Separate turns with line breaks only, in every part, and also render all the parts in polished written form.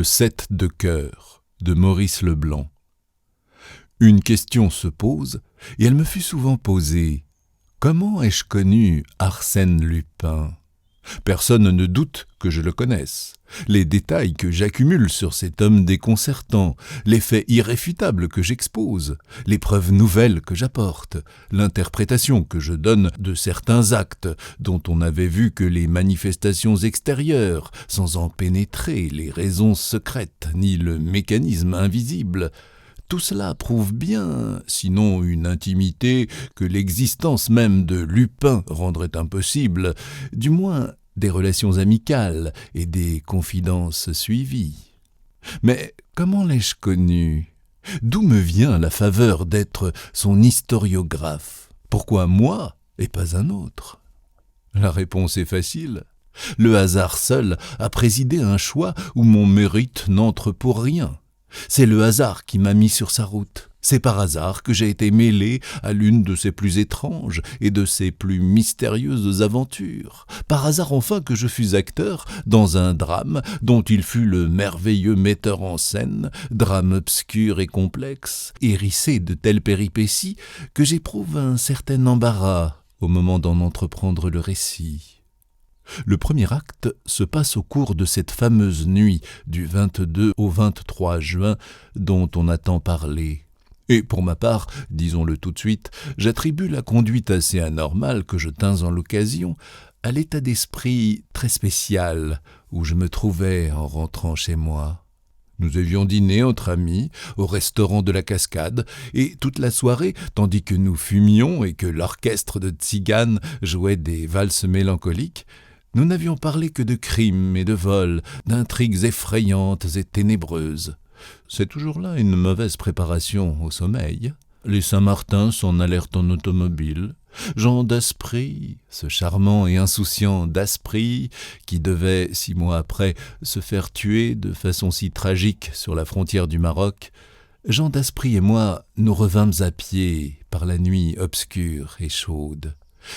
Le 7 de cœur de Maurice Leblanc. Une question se pose, et elle me fut souvent posée. Comment ai-je connu Arsène Lupin ? Personne ne doute que je le connaisse. Les détails que j'accumule sur cet homme déconcertant, les faits irréfutables que j'expose, les preuves nouvelles que j'apporte, l'interprétation que je donne de certains actes dont on n'avait vu que les manifestations extérieures, sans en pénétrer les raisons secrètes ni le mécanisme invisible, tout cela prouve bien, sinon une intimité que l'existence même de Lupin rendrait impossible, du moins des relations amicales et des confidences suivies. Mais comment l'ai-je connu ? D'où me vient la faveur d'être son historiographe ? Pourquoi moi et pas un autre ? La réponse est facile. Le hasard seul a présidé un choix où mon mérite n'entre pour rien. C'est le hasard qui m'a mis sur sa route. C'est par hasard que j'ai été mêlé à l'une de ses plus étranges et de ses plus mystérieuses aventures. Par hasard enfin que je fus acteur dans un drame dont il fut le merveilleux metteur en scène, drame obscur et complexe, hérissé de telles péripéties que j'éprouve un certain embarras au moment d'en entreprendre le récit. Le premier acte se passe au cours de cette fameuse nuit du 22 au 23 juin dont on a tant parlé. Et pour ma part, disons-le tout de suite, j'attribue la conduite assez anormale que je tins en l'occasion à l'état d'esprit très spécial où je me trouvais en rentrant chez moi. Nous avions dîné entre amis au restaurant de la Cascade, et toute la soirée, tandis que nous fumions et que l'orchestre de tziganes jouait des valses mélancoliques, nous n'avions parlé que de crimes et de vols, d'intrigues effrayantes et ténébreuses. C'est toujours là une mauvaise préparation au sommeil. Les Saint-Martin s'en allèrent en automobile. Jean Daspry, ce charmant et insouciant Daspry, qui devait, 6 mois après, se faire tuer de façon si tragique sur la frontière du Maroc, Jean Daspry et moi nous revînmes à pied par la nuit obscure et chaude.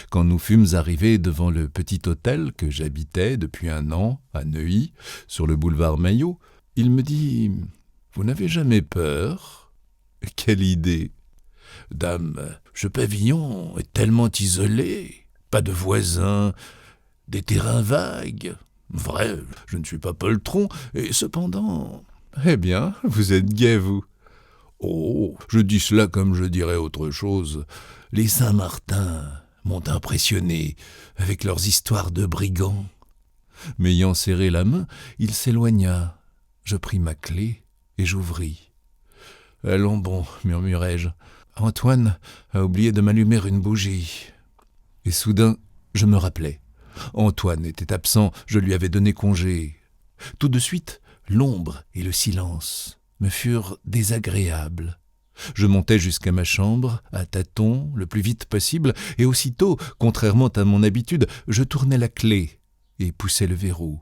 Quand nous fûmes arrivés devant le petit hôtel que j'habitais depuis 1 an, à Neuilly, sur le boulevard Maillot, il me dit « Vous n'avez jamais peur ?» Quelle idée ! Dame, ce pavillon est tellement isolé, pas de voisins, des terrains vagues. Vrai, je ne suis pas poltron, et cependant... Eh bien, vous êtes gai, vous. Oh, je dis cela comme je dirais autre chose. Les Saint-Martin m'ont impressionné avec leurs histoires de brigands. M'ayant serré la main, il s'éloigna. Je pris ma clé et j'ouvris. « Allons bon, murmurai-je. Antoine a oublié de m'allumer une bougie. » Et soudain, je me rappelai. Antoine était absent, je lui avais donné congé. Tout de suite, l'ombre et le silence me furent désagréables. Je montai jusqu'à ma chambre, à tâtons, le plus vite possible, et aussitôt, contrairement à mon habitude, je tournai la clé et poussai le verrou.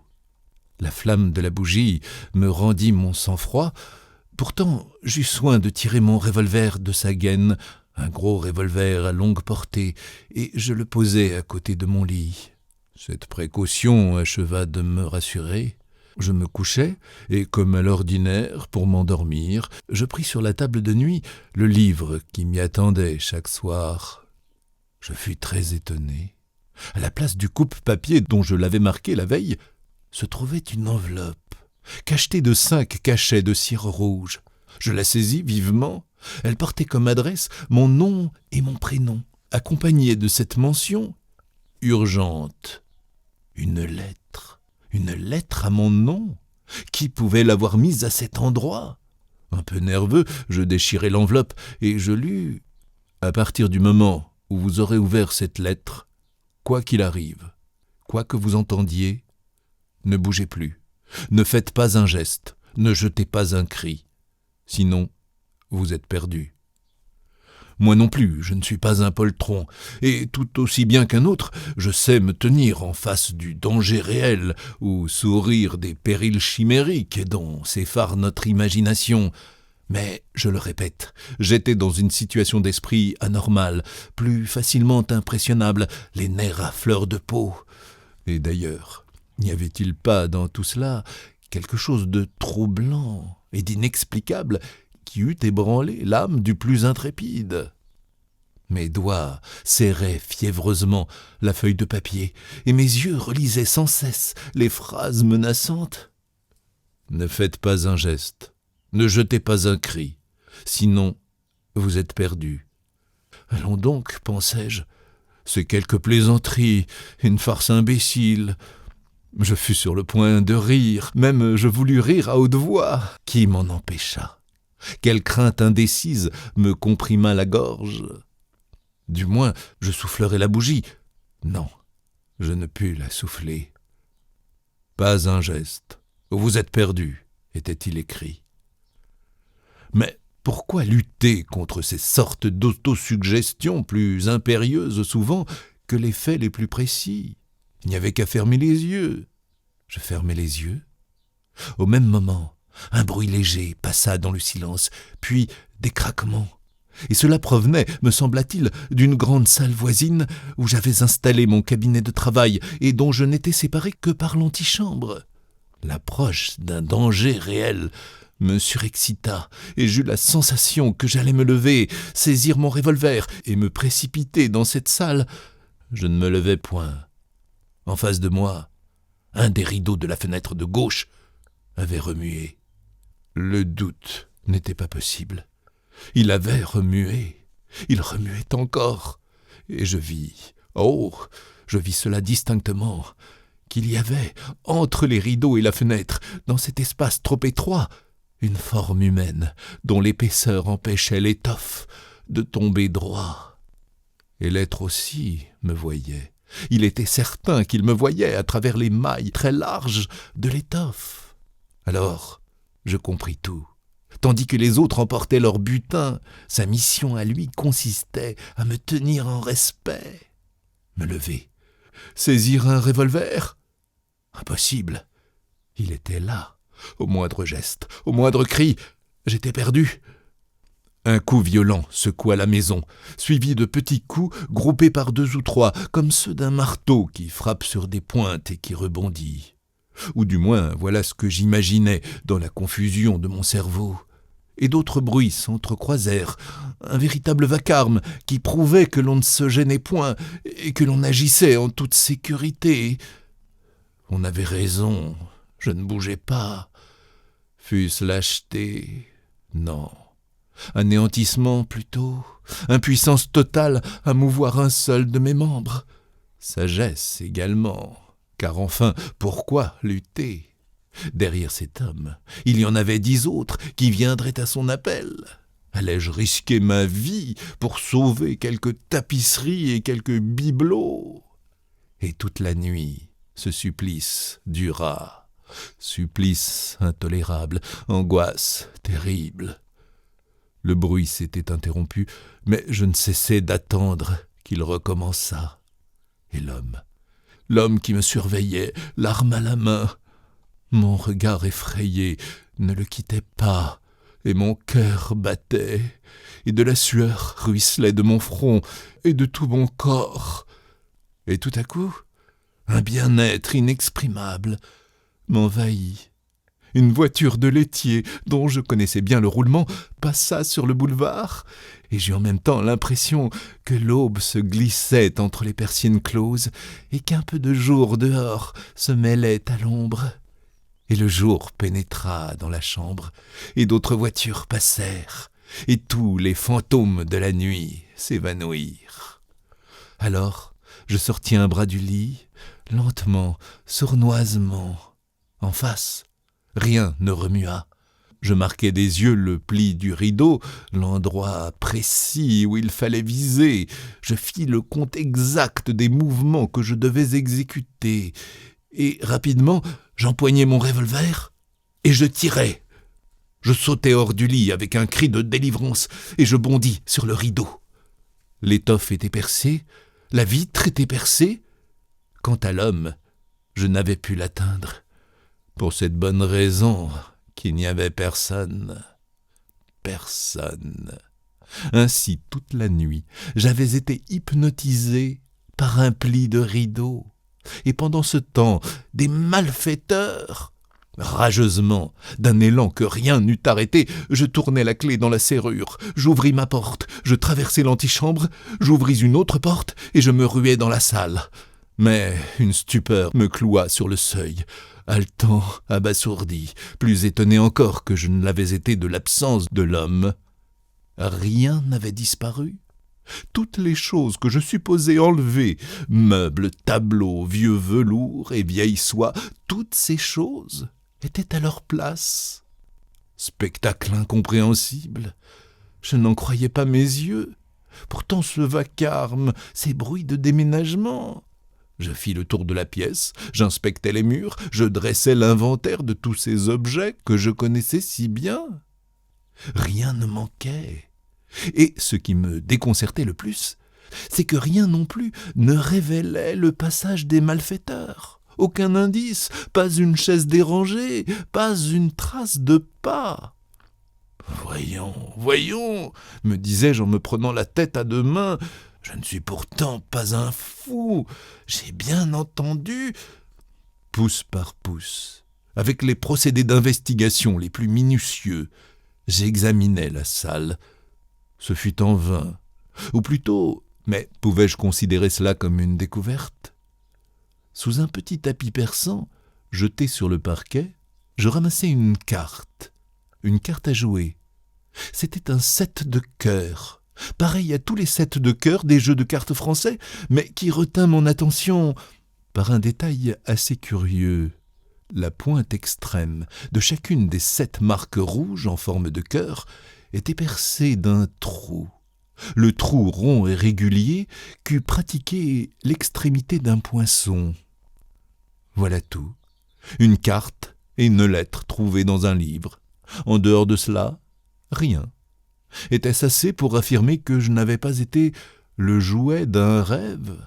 La flamme de la bougie me rendit mon sang-froid. Pourtant, j'eus soin de tirer mon revolver de sa gaine, un gros revolver à longue portée, et je le posai à côté de mon lit. Cette précaution acheva de me rassurer. Je me couchai, et comme à l'ordinaire, pour m'endormir, je pris sur la table de nuit le livre qui m'y attendait chaque soir. Je fus très étonné. À la place du coupe-papier dont je l'avais marqué la veille, se trouvait une enveloppe, cachetée de 5 cachets de cire rouge. Je la saisis vivement. Elle portait comme adresse mon nom et mon prénom, accompagnée de cette mention « Urgente ». Une lettre à mon nom. Qui pouvait l'avoir mise à cet endroit ? Un peu nerveux, je déchirai l'enveloppe et je lus « À partir du moment où vous aurez ouvert cette lettre, quoi qu'il arrive, quoi que vous entendiez, ne bougez plus, ne faites pas un geste, ne jetez pas un cri, sinon vous êtes perdu. » Moi non plus, je ne suis pas un poltron, et tout aussi bien qu'un autre, je sais me tenir en face du danger réel ou sourire des périls chimériques dont s'effare notre imagination. Mais, je le répète, j'étais dans une situation d'esprit anormale, plus facilement impressionnable, les nerfs à fleur de peau. Et d'ailleurs, n'y avait-il pas dans tout cela quelque chose de troublant et d'inexplicable qui eût ébranlé l'âme du plus intrépide. Mes doigts serraient fiévreusement la feuille de papier, et mes yeux relisaient sans cesse les phrases menaçantes. « Ne faites pas un geste, ne jetez pas un cri, sinon vous êtes perdu. » Allons donc, pensai-je, c'est quelque plaisanterie, une farce imbécile. Je fus sur le point de rire, même je voulus rire à haute voix. Qui m'en empêcha? Quelle crainte indécise me comprima la gorge? Du moins, je soufflerai la bougie. Non, je ne pus la souffler. Pas un geste. Vous êtes perdu, était-il écrit. Mais pourquoi lutter contre ces sortes d'autosuggestions plus impérieuses souvent que les faits les plus précis? Il n'y avait qu'à fermer les yeux. Je fermai les yeux. Au même moment, un bruit léger passa dans le silence, puis des craquements. Et cela provenait, me sembla-t-il, d'une grande salle voisine où j'avais installé mon cabinet de travail et dont je n'étais séparé que par l'antichambre. L'approche d'un danger réel me surexcita et j'eus la sensation que j'allais me lever, saisir mon revolver et me précipiter dans cette salle. Je ne me levai point. En face de moi, un des rideaux de la fenêtre de gauche avait remué. Le doute n'était pas possible. Il avait remué. Il remuait encore. Et je vis, je vis cela distinctement, qu'il y avait, entre les rideaux et la fenêtre, dans cet espace trop étroit, une forme humaine dont l'épaisseur empêchait l'étoffe de tomber droit. Et l'être aussi me voyait. Il était certain qu'il me voyait à travers les mailles très larges de l'étoffe. Alors, je compris tout. Tandis que les autres emportaient leur butin, sa mission à lui consistait à me tenir en respect. Me lever, saisir un revolver? Impossible. Il était là, au moindre geste, au moindre cri. J'étais perdu. Un coup violent secoua la maison, suivi de petits coups groupés par 2 ou 3, comme ceux d'un marteau qui frappe sur des pointes et qui rebondit. Ou du moins, voilà ce que j'imaginais dans la confusion de mon cerveau. Et d'autres bruits s'entrecroisèrent, un véritable vacarme qui prouvait que l'on ne se gênait point et que l'on agissait en toute sécurité. On avait raison, je ne bougeais pas. Fût-ce lâcheté? Non. Anéantissement plutôt, impuissance totale à mouvoir un seul de mes membres. Sagesse également, car enfin, pourquoi lutter? Derrière cet homme, il y en avait 10 autres qui viendraient à son appel. Allais-je risquer ma vie pour sauver quelques tapisseries et quelques bibelots? Et toute la nuit, ce supplice dura. Supplice intolérable, angoisse terrible. Le bruit s'était interrompu, mais je ne cessais d'attendre qu'il recommençât. Et l'homme qui me surveillait, l'arme à la main, mon regard effrayé ne le quittait pas, et mon cœur battait, et de la sueur ruisselait de mon front et de tout mon corps. Et tout à coup, un bien-être inexprimable m'envahit. Une voiture de laitier, dont je connaissais bien le roulement, passa sur le boulevard, et j'eus en même temps l'impression que l'aube se glissait entre les persiennes closes et qu'un peu de jour dehors se mêlait à l'ombre. Et le jour pénétra dans la chambre, et d'autres voitures passèrent, et tous les fantômes de la nuit s'évanouirent. Alors, je sortis un bras du lit, lentement, sournoisement. En face, rien ne remua. Je marquai des yeux le pli du rideau, l'endroit précis où il fallait viser. Je fis le compte exact des mouvements que je devais exécuter. Et rapidement, j'empoignai mon revolver et je tirai. Je sautai hors du lit avec un cri de délivrance et je bondis sur le rideau. L'étoffe était percée, la vitre était percée. Quant à l'homme, je n'avais pu l'atteindre. Pour cette bonne raison qu'il n'y avait personne. Personne. Ainsi, toute la nuit, j'avais été hypnotisé par un pli de rideau. Et pendant ce temps, des malfaiteurs, Rageusement, d'un élan que rien n'eût arrêté, je tournai la clé dans la serrure, j'ouvris ma porte, je traversai l'antichambre, j'ouvris une autre porte et je me ruai dans la salle. Mais une stupeur me cloua sur le seuil, haletant, abasourdi, plus étonné encore que je ne l'avais été de l'absence de l'homme. Rien n'avait disparu. Toutes les choses que je supposais enlevées, meubles, tableaux, vieux velours et vieilles soies, toutes ces choses étaient à leur place. Spectacle incompréhensible. Je n'en croyais pas mes yeux. Pourtant ce vacarme, ces bruits de déménagement. Je fis le tour de la pièce, j'inspectais les murs, je dressais l'inventaire de tous ces objets que je connaissais si bien. Rien ne manquait. Et ce qui me déconcertait le plus, c'est que rien non plus ne révélait le passage des malfaiteurs. Aucun indice, pas une chaise dérangée, pas une trace de pas. Voyons, me disais-je en me prenant la tête à deux mains, je ne suis pourtant pas un fou, j'ai bien entendu. Pouce par pouce, avec les procédés d'investigation les plus minutieux, j'examinais la salle. Ce fut en vain, ou plutôt, mais pouvais-je considérer cela comme une découverte ? Sous un petit tapis persan, jeté sur le parquet, je ramassai une carte à jouer. C'était un 7 de cœur, pareil à tous les 7 de cœur des jeux de cartes français, mais qui retint mon attention par un détail assez curieux. La pointe extrême de chacune des 7 marques rouges en forme de cœur était percée d'un trou, le trou rond et régulier qu'eût pratiqué l'extrémité d'un poinçon. Voilà tout, une carte et une lettre trouvée dans un livre. En dehors de cela, rien. Était-ce assez pour affirmer que je n'avais pas été le jouet d'un rêve ?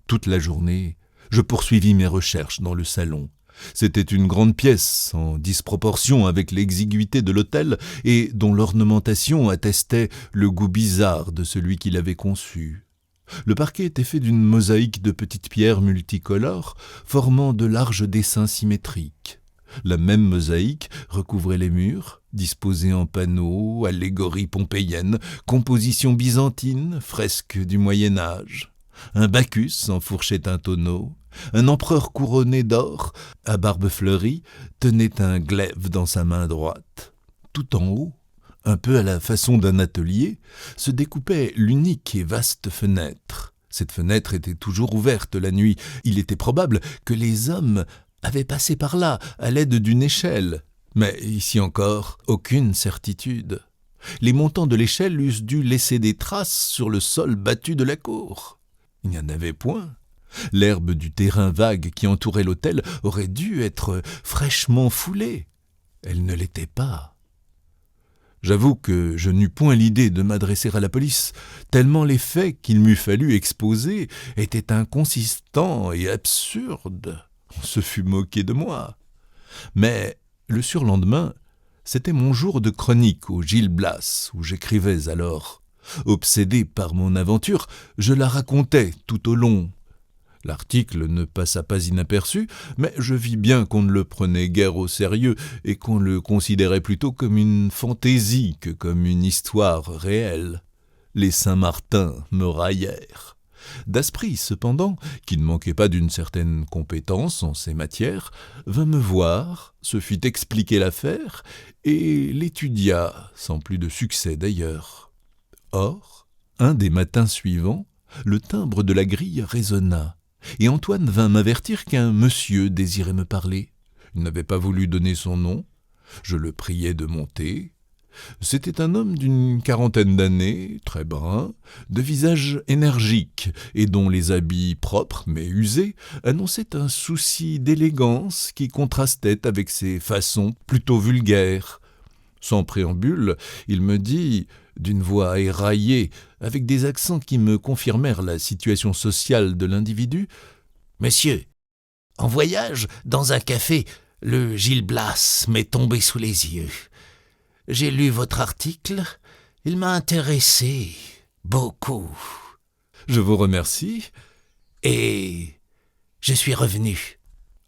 Toute la journée, je poursuivis mes recherches dans le salon. C'était une grande pièce, en disproportion avec l'exiguïté de l'hôtel et dont l'ornementation attestait le goût bizarre de celui qui l'avait conçu. Le parquet était fait d'une mosaïque de petites pierres multicolores formant de larges dessins symétriques. La même mosaïque recouvrait les murs, disposée en panneaux, allégories pompéiennes, compositions byzantines, fresques du Moyen-Âge. Un Bacchus enfourchait un tonneau, un empereur couronné d'or, à barbe fleurie, tenait un glaive dans sa main droite. Tout en haut, un peu à la façon d'un atelier, se découpait l'unique et vaste fenêtre. Cette fenêtre était toujours ouverte la nuit. Il était probable que les hommes avaient passé par là à l'aide d'une échelle. Mais ici encore, aucune certitude. Les montants de l'échelle eussent dû laisser des traces sur le sol battu de la cour. Il n'y en avait point. L'herbe du terrain vague qui entourait l'hôtel aurait dû être fraîchement foulée. Elle ne l'était pas. J'avoue que je n'eus point l'idée de m'adresser à la police, tellement les faits qu'il m'eût fallu exposer étaient inconsistants et absurdes. On se fut moqué de moi. Mais le surlendemain, c'était mon jour de chronique au Gil Blas, où j'écrivais alors. Obsédé par mon aventure, je la racontais tout au long. L'article ne passa pas inaperçu, mais je vis bien qu'on ne le prenait guère au sérieux et qu'on le considérait plutôt comme une fantaisie que comme une histoire réelle. Les Saint-Martin me raillèrent. Daspry, cependant, qui ne manquait pas d'une certaine compétence en ces matières, vint me voir, se fit expliquer l'affaire et l'étudia, sans plus de succès d'ailleurs. Or, un des matins suivants, le timbre de la grille résonna, et Antoine vint m'avertir qu'un monsieur désirait me parler. Il n'avait pas voulu donner son nom. Je le priai de monter. C'était un homme d'une 40aine d'années, très brun, de visage énergique, et dont les habits propres mais usés annonçaient un souci d'élégance qui contrastait avec ses façons plutôt vulgaires. Sans préambule, il me dit, d'une voix éraillée, avec des accents qui me confirmèrent la situation sociale de l'individu, « Monsieur, en voyage, dans un café, le Gil Blas m'est tombé sous les yeux. J'ai lu votre article, il m'a intéressé, beaucoup. Je vous remercie, et je suis revenu. »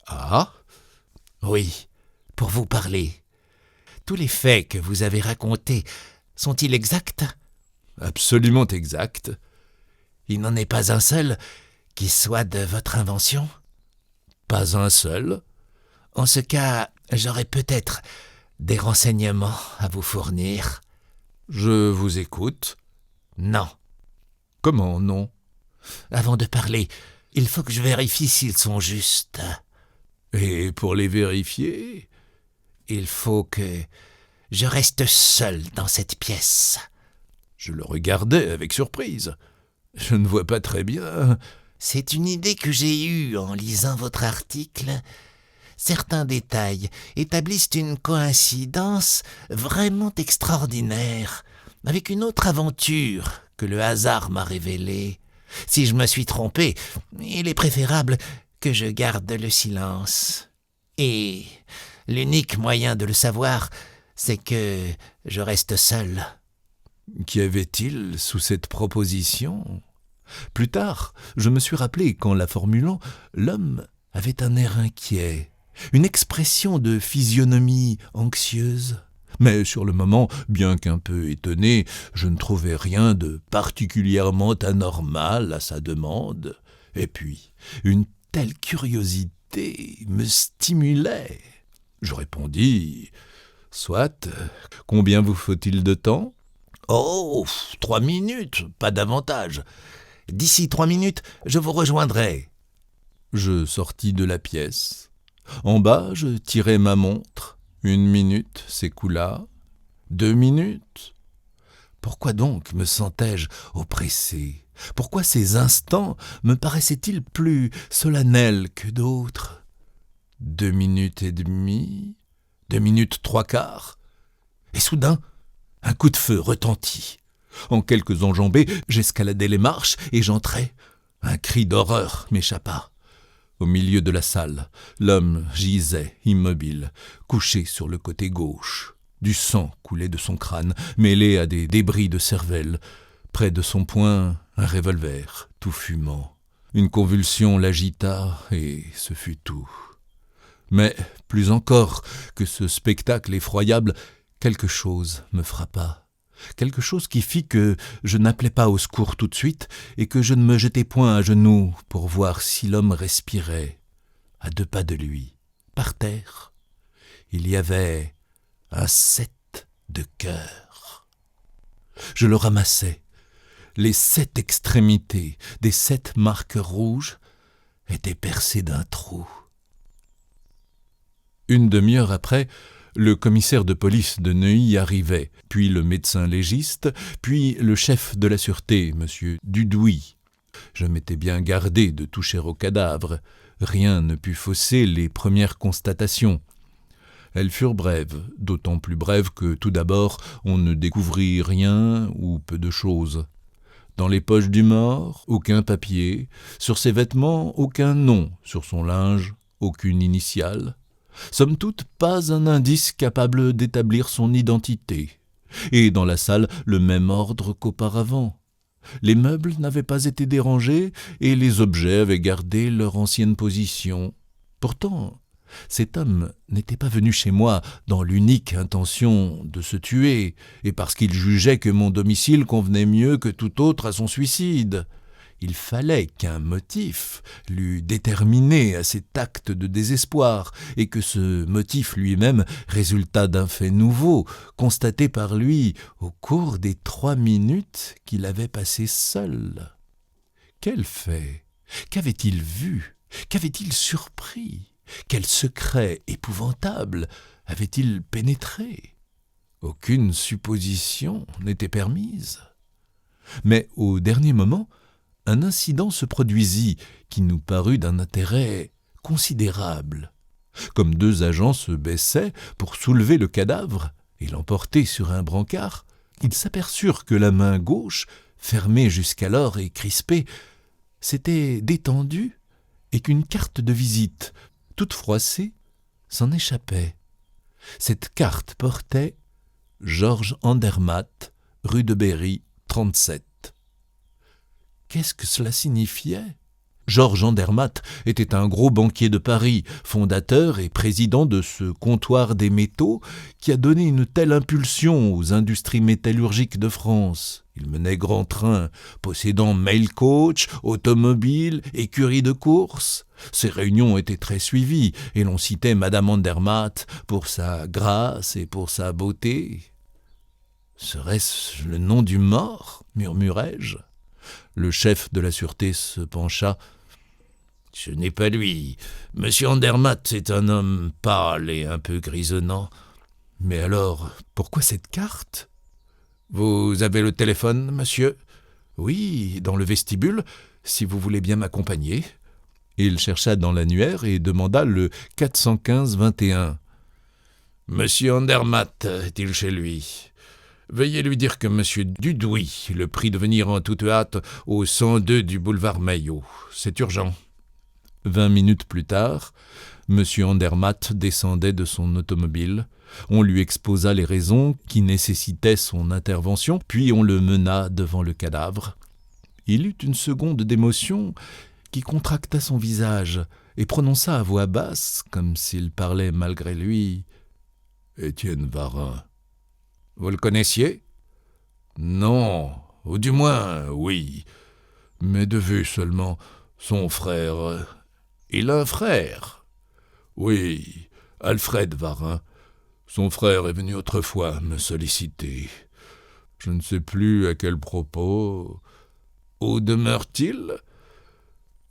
« Ah ?» « Oui,
pour vous parler. Tous les faits que vous avez racontés sont-ils exacts ?
Absolument exact.
Il n'en est pas un seul qui soit de votre invention ?
Pas un seul.
En ce cas, j'aurais peut-être des renseignements à vous fournir.
Je vous écoute.
Non.
Comment non ?
Avant de parler, il faut que je vérifie s'ils sont justes.
Et pour les vérifier,
il faut que je reste seul dans cette pièce.
Je le regardais avec surprise. Je ne vois pas très bien.
C'est une idée que j'ai eue en lisant votre article. Certains détails établissent une coïncidence vraiment extraordinaire avec une autre aventure que le hasard m'a révélée. Si je me suis trompé, il est préférable que je garde le silence. Et l'unique moyen de le savoir, c'est que je reste seul.
Qu'y avait-il sous cette proposition ? Plus tard, je me suis rappelé qu'en la formulant, l'homme avait un air inquiet, une expression de physionomie anxieuse. Mais sur le moment, bien qu'un peu étonné, je ne trouvais rien de particulièrement anormal à sa demande. Et puis, une telle curiosité me stimulait. Je répondis « Soit, combien vous faut-il de temps ?»
« Oh, 3 minutes, pas davantage. D'ici 3 minutes, je vous rejoindrai. »
Je sortis de la pièce. En bas, je tirai ma montre. 1 minute s'écoula. 2 minutes. Pourquoi donc me sentais-je oppressé ? Pourquoi ces instants me paraissaient-ils plus solennels que d'autres ? 2 minutes et demie, 2 minutes 3/4. Et soudain, un coup de feu retentit. En quelques enjambées, j'escaladai les marches et j'entrai. Un cri d'horreur m'échappa. Au milieu de la salle, l'homme gisait immobile, couché sur le côté gauche. Du sang coulait de son crâne, mêlé à des débris de cervelle. Près de son poing, un revolver, tout fumant. Une convulsion l'agita et ce fut tout. Mais, plus encore que ce spectacle effroyable, quelque chose me frappa. Quelque chose qui fit que je n'appelai pas au secours tout de suite et que je ne me jetai point à genoux pour voir si l'homme respirait. À 2 pas de lui, par terre, il y avait un 7 de cœur. Je le ramassai. Les 7 extrémités des 7 marques rouges étaient percées d'un trou. 1 demi-heure après, le commissaire de police de Neuilly arrivait, puis le médecin légiste, puis le chef de la sûreté, M. Dudouis. Je m'étais bien gardé de toucher au cadavre. Rien ne put fausser les premières constatations. Elles furent brèves, d'autant plus brèves que, tout d'abord, on ne découvrit rien ou peu de choses. Dans les poches du mort, aucun papier. Sur ses vêtements, aucun nom. Sur son linge, aucune initiale. Somme toute, pas un indice capable d'établir son identité. Et dans la salle, le même ordre qu'auparavant. Les meubles n'avaient pas été dérangés et les objets avaient gardé leur ancienne position. Pourtant, cet homme n'était pas venu chez moi dans l'unique intention de se tuer, et parce qu'il jugeait que mon domicile convenait mieux que tout autre à son suicide. Il fallait qu'un motif l'eût déterminé à cet acte de désespoir, et que ce motif lui-même résultât d'un fait nouveau, constaté par lui au cours des 3 minutes qu'il avait passées seul. Quel fait ? Qu'avait-il vu ? Qu'avait-il surpris ? Quel secret épouvantable avait-il pénétré ? Aucune supposition n'était permise. Mais au dernier moment, un incident se produisit qui nous parut d'un intérêt considérable. Comme 2 agents se baissaient pour soulever le cadavre et l'emporter sur un brancard, ils s'aperçurent que la main gauche, fermée jusqu'alors et crispée, s'était détendue et qu'une carte de visite, toute froissée, s'en échappait. Cette carte portait « Georges Andermatt, rue de Berry, 37 ». Qu'est-ce que cela signifiait ? Georges Andermatt était un gros banquier de Paris, fondateur et président de ce comptoir des métaux qui a donné une telle impulsion aux industries métallurgiques de France. Il menait grand train, possédant mail coach, automobile, écurie de course. Ces réunions étaient très suivies et l'on citait Madame Andermatt pour sa grâce et pour sa beauté. « Serait-ce le nom du mort ?» murmurai-je. Le chef de la sûreté se pencha. « Ce n'est pas lui. Monsieur Andermatt est un homme pâle et un peu grisonnant. »« Mais alors, pourquoi cette carte ?»« Vous avez le téléphone, monsieur ?»« Oui, dans le vestibule, si vous voulez bien m'accompagner. » Il chercha dans l'annuaire et demanda le 415-21. « Monsieur Andermatt est-il chez lui ? Veuillez lui dire que monsieur Dudouis le prie de venir en toute hâte au 102 du boulevard Maillot. C'est urgent. » 20 minutes plus tard, monsieur Andermatt descendait de son automobile. On lui exposa les raisons qui nécessitaient son intervention, puis on le mena devant le cadavre. Il eut une seconde d'émotion qui contracta son visage et prononça à voix basse, comme s'il parlait malgré lui, « Étienne Varin. » « Vous le connaissiez ?»« Non, ou du moins, oui, mais de vue seulement. Son frère. »« Il a un frère ?»« Oui, Alfred Varin. Son frère est venu autrefois me solliciter. Je ne sais plus à quel propos. Où demeure-t-il ? »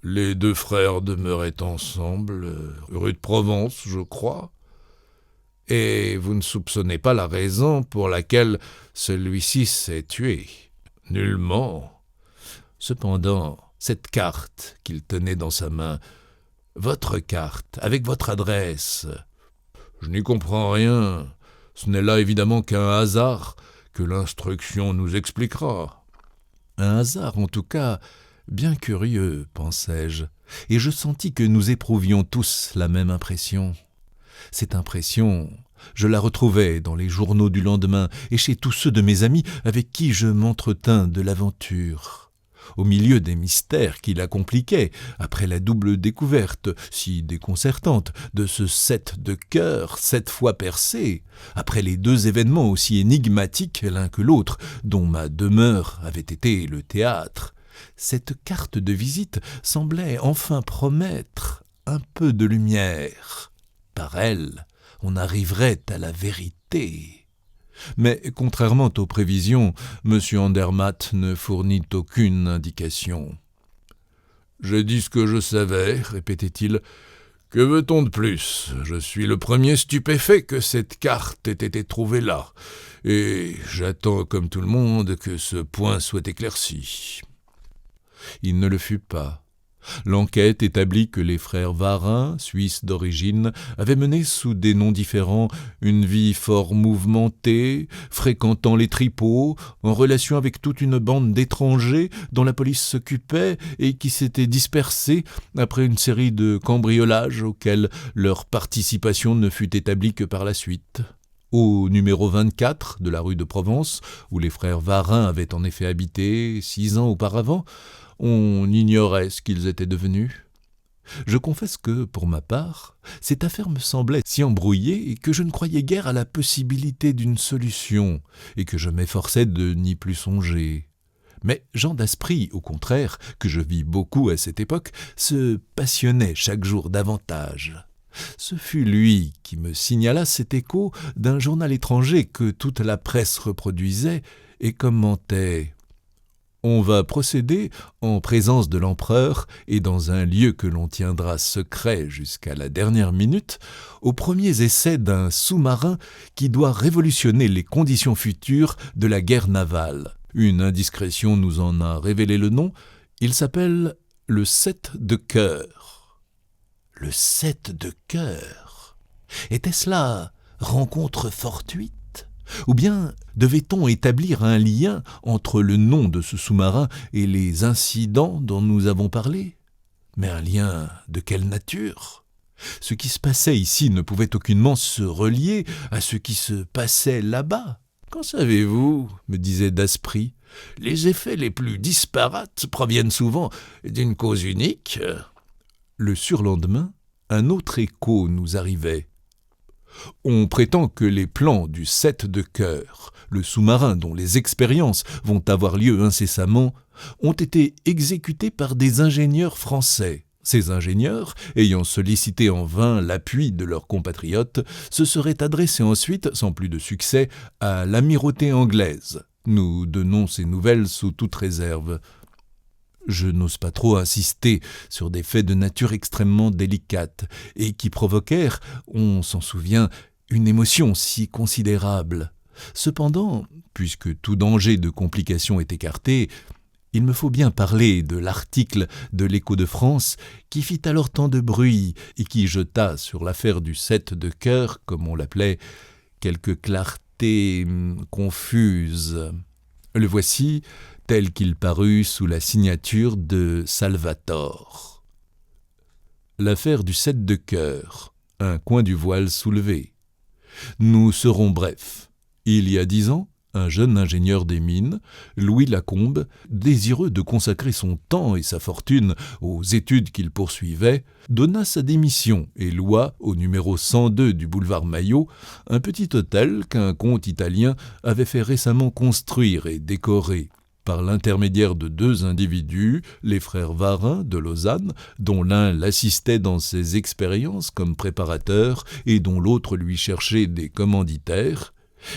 Les deux frères demeuraient ensemble, rue de Provence, je crois. Et vous ne soupçonnez pas la raison pour laquelle celui-ci s'est tué. Nullement. Cependant, cette carte qu'il tenait dans sa main, votre carte, avec votre adresse, je n'y comprends rien. Ce n'est là évidemment qu'un hasard que l'instruction nous expliquera. Un hasard, en tout cas, bien curieux, pensai-je, et je sentis que nous éprouvions tous la même impression. Cette impression, je la retrouvais dans les journaux du lendemain et chez tous ceux de mes amis avec qui je m'entretins de l'aventure. Au milieu des mystères qui la compliquaient, après la double découverte, si déconcertante, de ce 7 de cœur 7 fois percé, après les deux événements aussi énigmatiques l'un que l'autre, dont ma demeure avait été le théâtre, cette carte de visite semblait enfin promettre un peu de lumière. Par elle, on arriverait à la vérité. Mais, contrairement aux prévisions, M. Andermatt ne fournit aucune indication. « J'ai dit ce que je savais, répétait-il. Que veut-on de plus ? Je suis le premier stupéfait que cette carte ait été trouvée là, et j'attends comme tout le monde que ce point soit éclairci. » Il ne le fut pas. L'enquête établit que les frères Varin, Suisses d'origine, avaient mené sous des noms différents une vie fort mouvementée, fréquentant les tripots, en relation avec toute une bande d'étrangers dont la police s'occupait et qui s'était dispersée après une série de cambriolages auxquels leur participation ne fut établie que par la suite. Au numéro 24 de la rue de Provence, où les frères Varin avaient en effet habité 6 ans auparavant, on ignorait ce qu'ils étaient devenus. Je confesse que, pour ma part, cette affaire me semblait si embrouillée que je ne croyais guère à la possibilité d'une solution et que je m'efforçais de n'y plus songer. Mais Jean Daspry, au contraire, que je vis beaucoup à cette époque, se passionnait chaque jour davantage. Ce fut lui qui me signala cet écho d'un journal étranger que toute la presse reproduisait et commentait. On va procéder, en présence de l'empereur et dans un lieu que l'on tiendra secret jusqu'à la dernière minute, aux premiers essais d'un sous-marin qui doit révolutionner les conditions futures de la guerre navale. Une indiscrétion nous en a révélé le nom. Il s'appelle le 7 de cœur. Le 7 de cœur. Était-ce là rencontre fortuite ? Ou bien devait-on établir un lien entre le nom de ce sous-marin et les incidents dont nous avons parlé ? Mais un lien de quelle nature ? Ce qui se passait ici ne pouvait aucunement se relier à ce qui se passait là-bas. Qu'en savez-vous ? Me disait Daspry. Les effets les plus disparates proviennent souvent d'une cause unique. Le surlendemain, un autre écho nous arrivait. On prétend que les plans du 7 de cœur, le sous-marin dont les expériences vont avoir lieu incessamment, ont été exécutés par des ingénieurs français. Ces ingénieurs, ayant sollicité en vain l'appui de leurs compatriotes, se seraient adressés ensuite, sans plus de succès, à l'amirauté anglaise. Nous donnons ces nouvelles sous toute réserve. Je n'ose pas trop insister sur des faits de nature extrêmement délicate et qui provoquèrent, on s'en souvient, une émotion si considérable. Cependant, puisque tout danger de complication est écarté, il me faut bien parler de l'article de l'Écho de France qui fit alors tant de bruit et qui jeta sur l'affaire du 7 de cœur, comme on l'appelait, quelques clartés confuses. Le voici, tel qu'il parut sous la signature de Salvator. L'affaire du 7 de cœur, un coin du voile soulevé. Nous serons brefs. Il y a 10 ans, un jeune ingénieur des mines, Louis Lacombe, désireux de consacrer son temps et sa fortune aux études qu'il poursuivait, donna sa démission et loua, au numéro 102 du boulevard Maillot, un petit hôtel qu'un comte italien avait fait récemment construire et décorer. Par l'intermédiaire de 2 individus, les frères Varin de Lausanne, dont l'un l'assistait dans ses expériences comme préparateur et dont l'autre lui cherchait des commanditaires,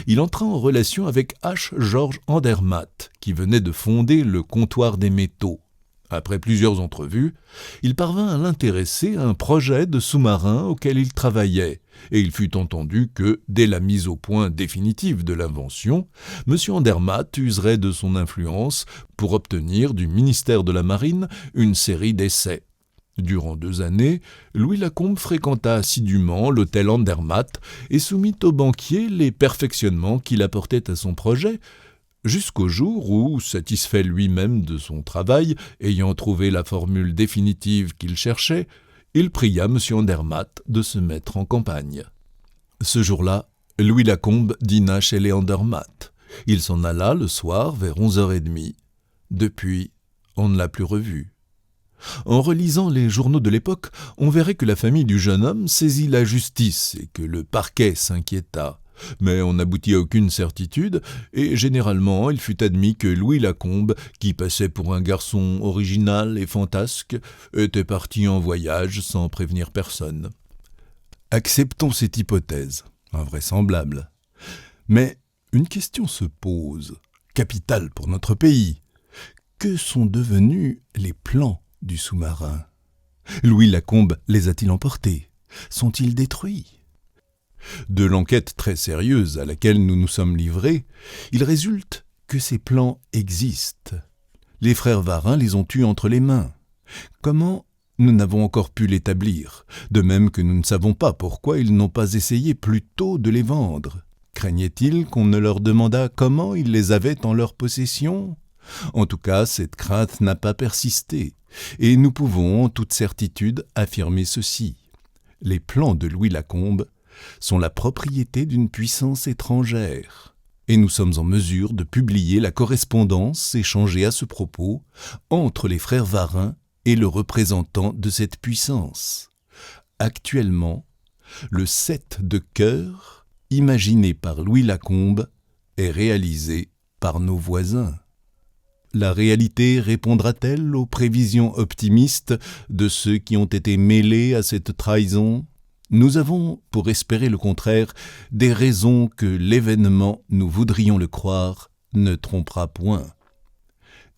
il entra en relation avec H. Georges Andermatt, qui venait de fonder le comptoir des métaux. Après plusieurs entrevues, il parvint à l'intéresser à un projet de sous-marin auquel il travaillait, et il fut entendu que, dès la mise au point définitive de l'invention, M. Andermatt userait de son influence pour obtenir du ministère de la Marine une série d'essais. Durant 2 années, Louis Lacombe fréquenta assidûment l'hôtel Andermatt et soumit au banquier les perfectionnements qu'il apportait à son projet, jusqu'au jour où, satisfait lui-même de son travail, ayant trouvé la formule définitive qu'il cherchait, il pria M. Andermatt de se mettre en campagne. Ce jour-là, Louis Lacombe dîna chez les Andermatt. Il s'en alla le soir vers 11h30. Depuis, on ne l'a plus revu. En relisant les journaux de l'époque, on verrait que la famille du jeune homme saisit la justice et que le parquet s'inquiéta. Mais on n'aboutit à aucune certitude, et généralement il fut admis que Louis Lacombe, qui passait pour un garçon original et fantasque, était parti en voyage sans prévenir personne. Acceptons cette hypothèse, invraisemblable. Mais une question se pose, capitale pour notre pays. Que sont devenus les plans du sous-marin? Louis Lacombe les a-t-il emportés? Sont-ils détruits? De l'enquête très sérieuse à laquelle nous nous sommes livrés, il résulte que ces plans existent. Les frères Varin les ont eus entre les mains. Comment? Nous n'avons encore pu l'établir, de même que nous ne savons pas pourquoi ils n'ont pas essayé plus tôt de les vendre. Craignaient-ils qu'on ne leur demandât comment ils les avaient en leur possession? En tout cas, cette crainte n'a pas persisté, et nous pouvons en toute certitude affirmer ceci. Les plans de Louis Lacombe sont la propriété d'une puissance étrangère, et nous sommes en mesure de publier la correspondance échangée à ce propos entre les frères Varin et le représentant de cette puissance. Actuellement, le 7 de cœur, imaginé par Louis Lacombe, est réalisé par nos voisins. La réalité répondra-t-elle aux prévisions optimistes de ceux qui ont été mêlés à cette trahison? Nous avons, pour espérer le contraire, des raisons que l'événement, nous voudrions le croire, ne trompera point.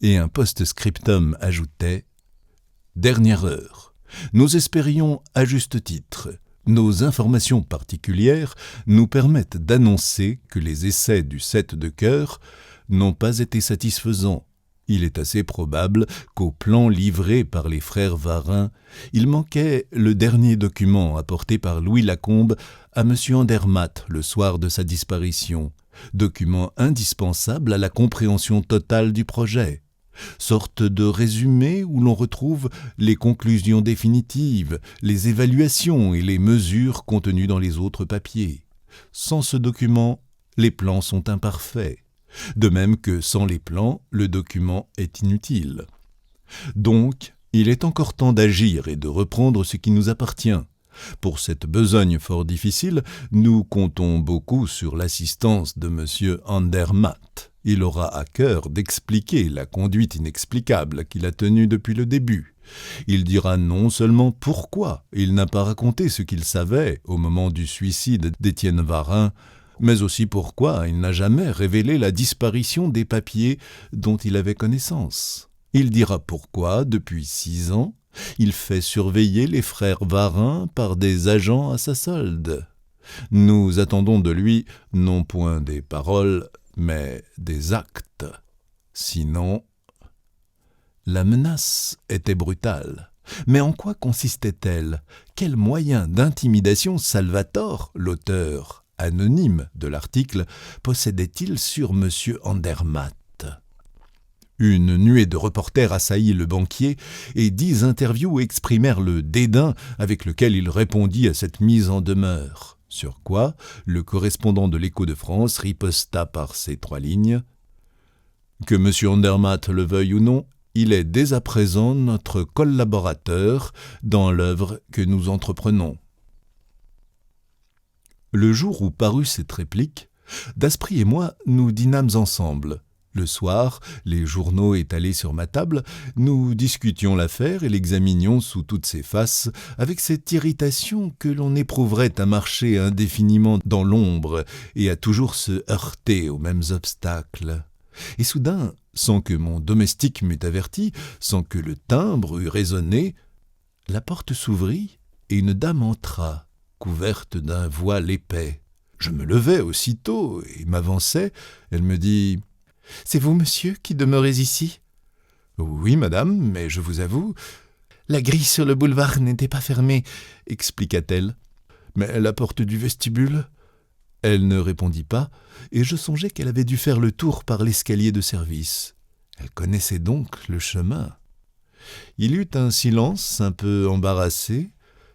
Et un post-scriptum ajoutait « Dernière heure. Nous espérions à juste titre. Nos informations particulières nous permettent d'annoncer que les essais du 7 de cœur n'ont pas été satisfaisants. Il est assez probable qu'au plan livré par les frères Varin, il manquait le dernier document apporté par Louis Lacombe à M. Andermatt le soir de sa disparition, document indispensable à la compréhension totale du projet, sorte de résumé où l'on retrouve les conclusions définitives, les évaluations et les mesures contenues dans les autres papiers. Sans ce document, les plans sont imparfaits, de même que sans les plans, le document est inutile. Donc, il est encore temps d'agir et de reprendre ce qui nous appartient. Pour cette besogne fort difficile, nous comptons beaucoup sur l'assistance de M. Andermatt. Il aura à cœur d'expliquer la conduite inexplicable qu'il a tenue depuis le début. Il dira non seulement pourquoi il n'a pas raconté ce qu'il savait au moment du suicide d'Étienne Varin, mais aussi pourquoi il n'a jamais révélé la disparition des papiers dont il avait connaissance. Il dira pourquoi, depuis 6 ans, il fait surveiller les frères Varin par des agents à sa solde. Nous attendons de lui non point des paroles, mais des actes. Sinon, la menace était brutale. Mais en quoi consistait-elle? Quel moyen d'intimidation Salvatore, l'auteur anonyme de l'article, possédait-il sur M. Andermatt? Une nuée de reporters assaillit le banquier et 10 interviews exprimèrent le dédain avec lequel il répondit à cette mise en demeure. Sur quoi, le correspondant de l'Écho de France riposta par ces 3 lignes. « Que M. Andermatt le veuille ou non, il est dès à présent notre collaborateur dans l'œuvre que nous entreprenons. » Le jour où parut cette réplique, Daspry et moi nous dînâmes ensemble. Le soir, les journaux étalés sur ma table, nous discutions l'affaire et l'examinions sous toutes ses faces, avec cette irritation que l'on éprouverait à marcher indéfiniment dans l'ombre et à toujours se heurter aux mêmes obstacles. Et soudain, sans que mon domestique m'eût averti, sans que le timbre eût résonné, la porte s'ouvrit et une dame entra, couverte d'un voile épais. Je me levai aussitôt et m'avançai. Elle me dit « C'est vous, monsieur, qui demeurez ici ?»« Oui, madame, mais je vous avoue... »« La grille sur le boulevard n'était pas fermée, » expliqua-t-elle. « Mais la porte du vestibule ?» Elle ne répondit pas, et je songeais qu'elle avait dû faire le tour par l'escalier de service. Elle connaissait donc le chemin. Il y eut un silence un peu embarrassé.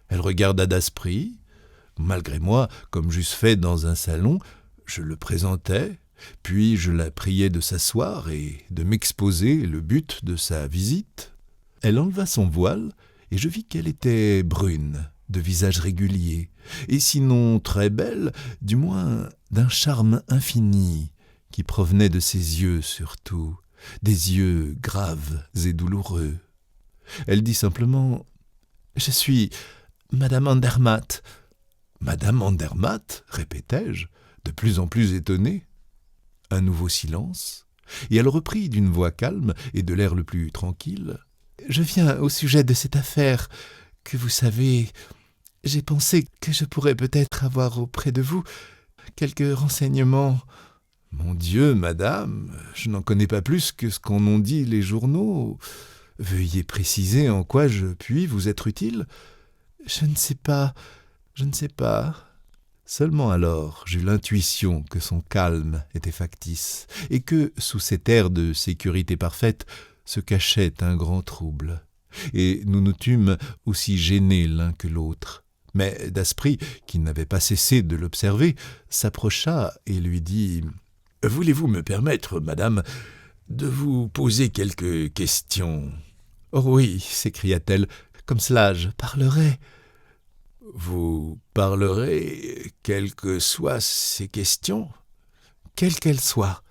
Elle regarda Daspry. Malgré moi, comme j'eusse fait dans un salon, je le présentai, puis je la priai de s'asseoir et de m'exposer le but de sa visite. Elle enleva son voile, et je vis qu'elle était brune, de visage régulier, et sinon très belle, du moins d'un charme infini, qui provenait de ses yeux surtout, des yeux graves et douloureux. Elle dit simplement « Je suis Madame Andermatt. »« Madame Andermatt » répétai-je, de plus en plus étonné. Un nouveau silence, et elle reprit d'une voix calme et de l'air le plus tranquille. « Je viens au sujet de cette affaire que vous savez. J'ai pensé que je pourrais peut-être avoir auprès de vous quelques renseignements. »« Mon Dieu, madame, je n'en connais pas plus que ce qu'en ont dit les journaux. Veuillez préciser en quoi je puis vous être utile. »« Je ne sais pas. Seulement alors j'eus l'intuition que son calme était factice, et que, sous cet air de sécurité parfaite, se cachait un grand trouble. Et nous nous tûmes aussi gênés l'un que l'autre. Mais Daspry, qui n'avait pas cessé de l'observer, s'approcha et lui dit « Voulez-vous me permettre, madame, de vous poser quelques questions ?»« Oh oui, s'écria-t-elle, comme cela je parlerai. » « Vous parlerez, quelles que soient ces questions ?»« Quelles qu'elles soient. »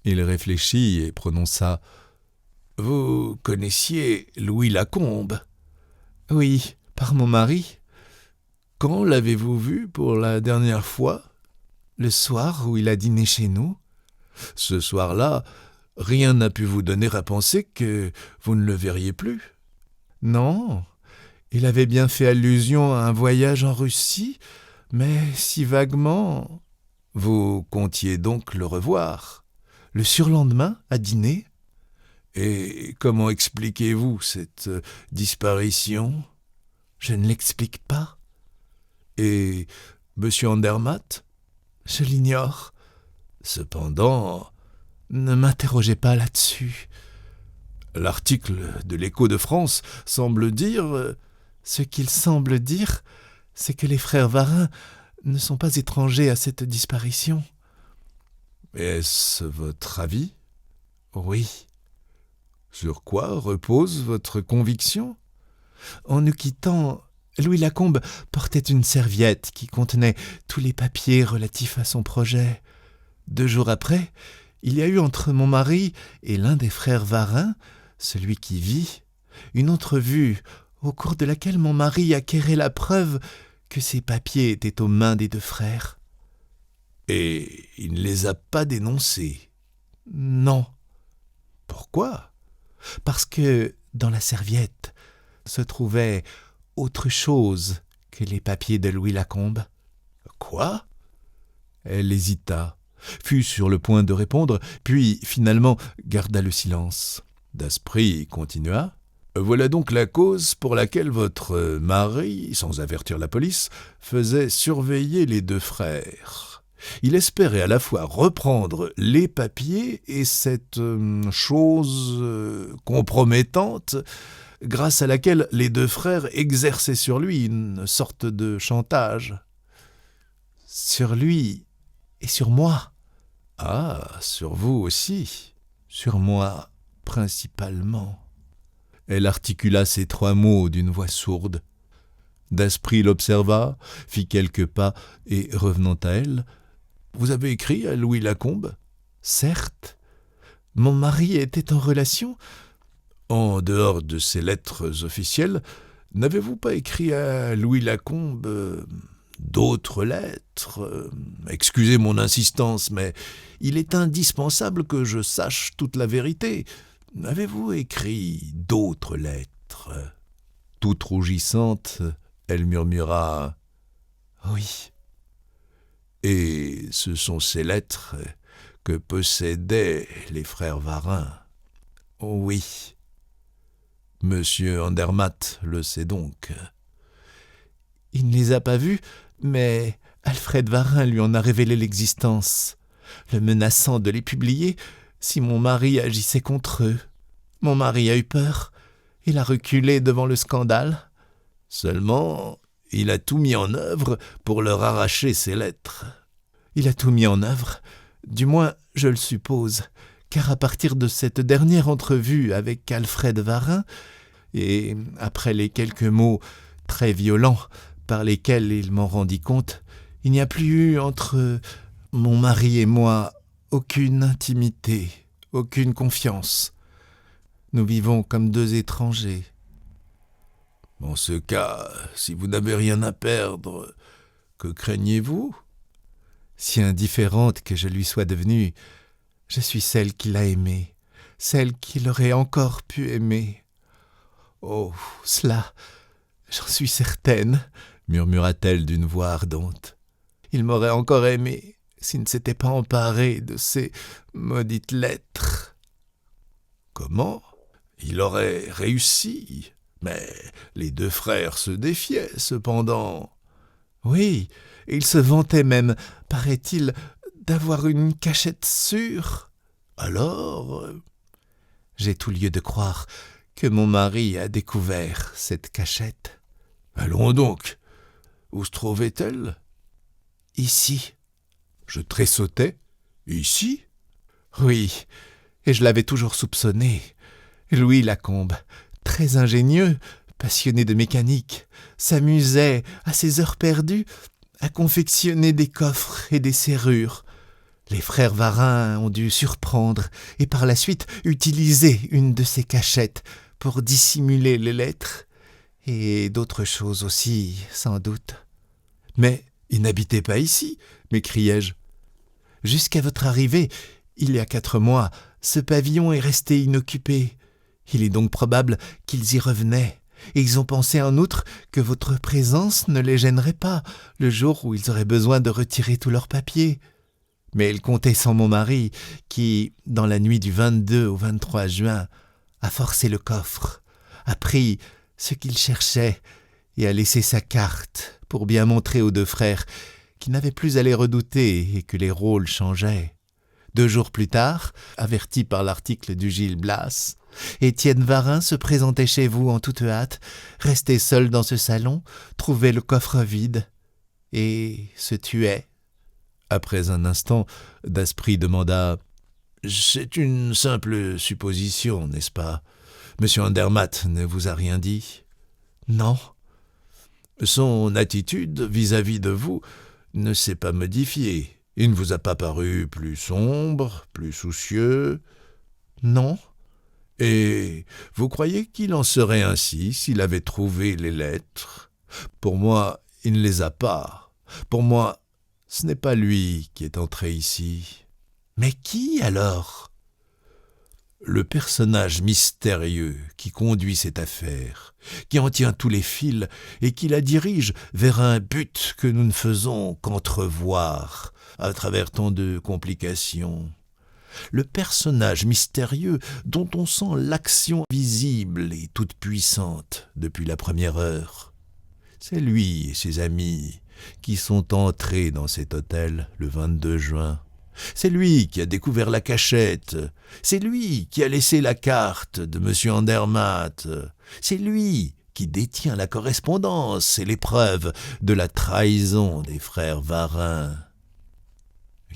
Il réfléchit et prononça « Vous connaissiez Louis Lacombe ?»« Oui, par mon mari. »« Quand l'avez-vous vu pour la dernière fois ?»« Le soir où il a dîné chez nous. »« Ce soir-là, rien n'a pu vous donner à penser que vous ne le verriez plus ?»« Non. Il avait bien fait allusion à un voyage en Russie, mais si vaguement. »« Vous comptiez donc le revoir ?» ?»« Le surlendemain, à dîner. »« Et comment expliquez-vous cette disparition ?»« Je ne l'explique pas. »« Et M. Andermatt ?»« Je l'ignore. »« Cependant, ne m'interrogez pas là-dessus. » L'article de l'Écho de France semble dire... Ce qu'il semble dire, c'est que les frères Varin ne sont pas étrangers à cette disparition. Est-ce votre avis?
Oui.
Sur quoi repose votre conviction?
En nous quittant, Louis Lacombe portait une serviette qui contenait tous les papiers relatifs à son projet. 2 jours après, il y a eu entre mon mari et l'un des frères Varin, celui qui vit, une entrevue au cours de laquelle mon mari acquérait la preuve que ces papiers étaient aux mains des 2 frères.
Et il ne les a pas dénoncés?
Non.
Pourquoi?
Parce que dans la serviette se trouvait autre chose que les papiers de Louis Lacombe.
Quoi? Elle hésita, fut sur le point de répondre, puis finalement garda le silence. Daspry continua. Voilà donc la cause pour laquelle votre mari, sans avertir la police, faisait surveiller les 2 frères. Il espérait à la fois reprendre les papiers et cette chose compromettante grâce à laquelle les 2 frères exerçaient sur lui une sorte de chantage.
Sur lui et sur moi.
Ah, sur vous aussi.
Sur moi, principalement.
Elle articula ces 3 mots d'une voix sourde. Daspry l'observa, fit quelques pas, et revenant à elle, « Vous avez écrit à Louis Lacombe ?»«
Certes. Mon mari était en relation. »
En dehors de ces lettres officielles, n'avez-vous pas écrit à Louis Lacombe d'autres lettres? Excusez mon insistance, mais il est indispensable que je sache toute la vérité. Avez-vous écrit d'autres lettres? Toute rougissante, elle murmura « Oui ». Et ce sont ces lettres que possédaient les frères Varin.
Oui.
Monsieur Andermatt le sait donc.
Il ne les a pas vus, mais Alfred Varin lui en a révélé l'existence, le menaçant de les publier si mon mari agissait contre eux. Mon mari a eu peur. Il a reculé devant le scandale.
Seulement, il a tout mis en œuvre pour leur arracher ces lettres.
Il a tout mis en œuvre, du moins je le suppose, car à partir de cette dernière entrevue avec Alfred Varin, et après les quelques mots très violents par lesquels il m'en rendit compte, il n'y a plus eu entre mon mari et moi aucune intimité, aucune confiance. Nous vivons comme 2 étrangers.
En ce cas, si vous n'avez rien à perdre, que craignez-vous?
Si indifférente que je lui sois devenue, je suis celle qu'il a aimée, celle qu'il aurait encore pu aimer. Oh, cela, j'en suis certaine, murmura-t-elle d'une voix ardente. Il m'aurait encore aimée s'il ne s'était pas emparé de ces maudites lettres.
Comment? Il aurait réussi, mais les 2 frères se défiaient cependant.
Oui, et il se vantait même, paraît-il, d'avoir une cachette sûre.
Alors,
j'ai tout lieu de croire que mon mari a découvert cette cachette.
Allons donc. Où se trouvait-elle?
Ici.
Je tressautai. Ici?
Oui, et je l'avais toujours soupçonné. Louis Lacombe, très ingénieux, passionné de mécanique, s'amusait, à ses heures perdues, à confectionner des coffres et des serrures. Les frères Varin ont dû surprendre et par la suite utiliser une de ces cachettes pour dissimuler les lettres, et d'autres choses aussi, sans doute.
« Mais il n'habitait pas ici !» m'écriai-je.
« Jusqu'à votre arrivée, il y a 4 mois, ce pavillon est resté inoccupé. Il est donc probable qu'ils y revenaient. Et ils ont pensé en outre que votre présence ne les gênerait pas le jour où ils auraient besoin de retirer tous leurs papiers. Mais ils comptaient sans mon mari, qui, dans la nuit du 22 au 23 juin, a forcé le coffre, a pris ce qu'il cherchait et a laissé sa carte pour bien montrer aux 2 frères qu'ils n'avaient plus à les redouter et que les rôles changeaient. 2 jours plus tard, averti par l'article du Gil Blas, Étienne Varin se présentait chez vous en toute hâte, restait seul dans ce salon, trouvait le coffre vide et se tuait.
Après un instant, Daspry demanda « C'est une simple supposition, n'est-ce pas? Monsieur Andermatt ne vous a rien dit ?»« Non. » Son attitude vis-à-vis de vous ne s'est pas modifiée. Il ne vous a pas paru plus sombre, plus soucieux? Non. Et vous croyez qu'il en serait ainsi s'il avait trouvé les lettres? Pour moi, il ne les a pas. Pour moi, ce n'est pas lui qui est entré ici. Mais qui alors? Le personnage mystérieux qui conduit cette affaire, qui en tient tous les fils et qui la dirige vers un but que nous ne faisons qu'entrevoir à travers tant de complications. Le personnage mystérieux dont on sent l'action visible et toute puissante depuis la première heure. C'est lui et ses amis qui sont entrés dans cet hôtel le 22 juin. C'est lui qui a découvert la cachette. C'est lui qui a laissé la carte de M. Andermatt. C'est lui qui détient la correspondance et les preuves de la trahison des frères Varin.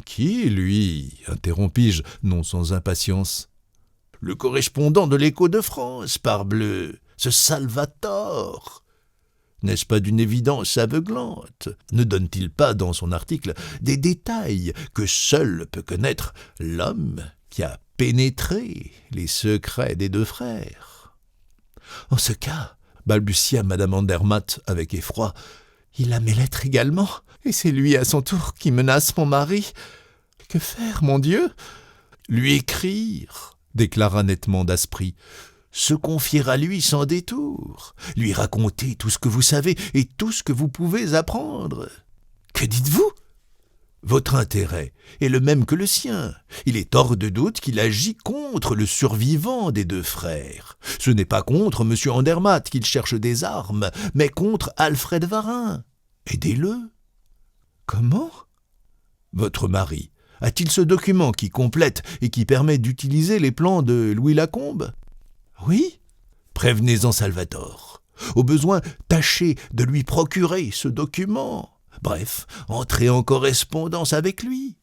« Qui, lui ?» interrompis-je, non sans impatience. « Le correspondant de l'Écho de France, parbleu, ce Salvatore. N'est-ce pas d'une évidence aveuglante? Ne donne-t-il pas dans son article des détails que seul peut connaître l'homme qui a pénétré les secrets des deux frères? » « En ce cas, balbutia Madame Andermatt avec effroi, il a mes lettres également, et c'est lui à son tour qui menace mon mari. Que faire, mon Dieu? Lui écrire, déclara nettement Daspry. Se confier à lui sans détour, lui raconter tout ce que vous savez et tout ce que vous pouvez apprendre. Que dites-vous? Votre intérêt est le même que le sien. Il est hors de doute qu'il agit contre le survivant des deux frères. Ce n'est pas contre M. Andermatt qu'il cherche des armes, mais contre Alfred Varin. Aidez-le. Comment? Votre mari a-t-il ce document qui complète et qui permet d'utiliser les plans de Louis Lacombe? Oui. Prévenez-en Salvatore. Au besoin, tâchez de lui procurer ce document. Bref, entrez en correspondance avec lui.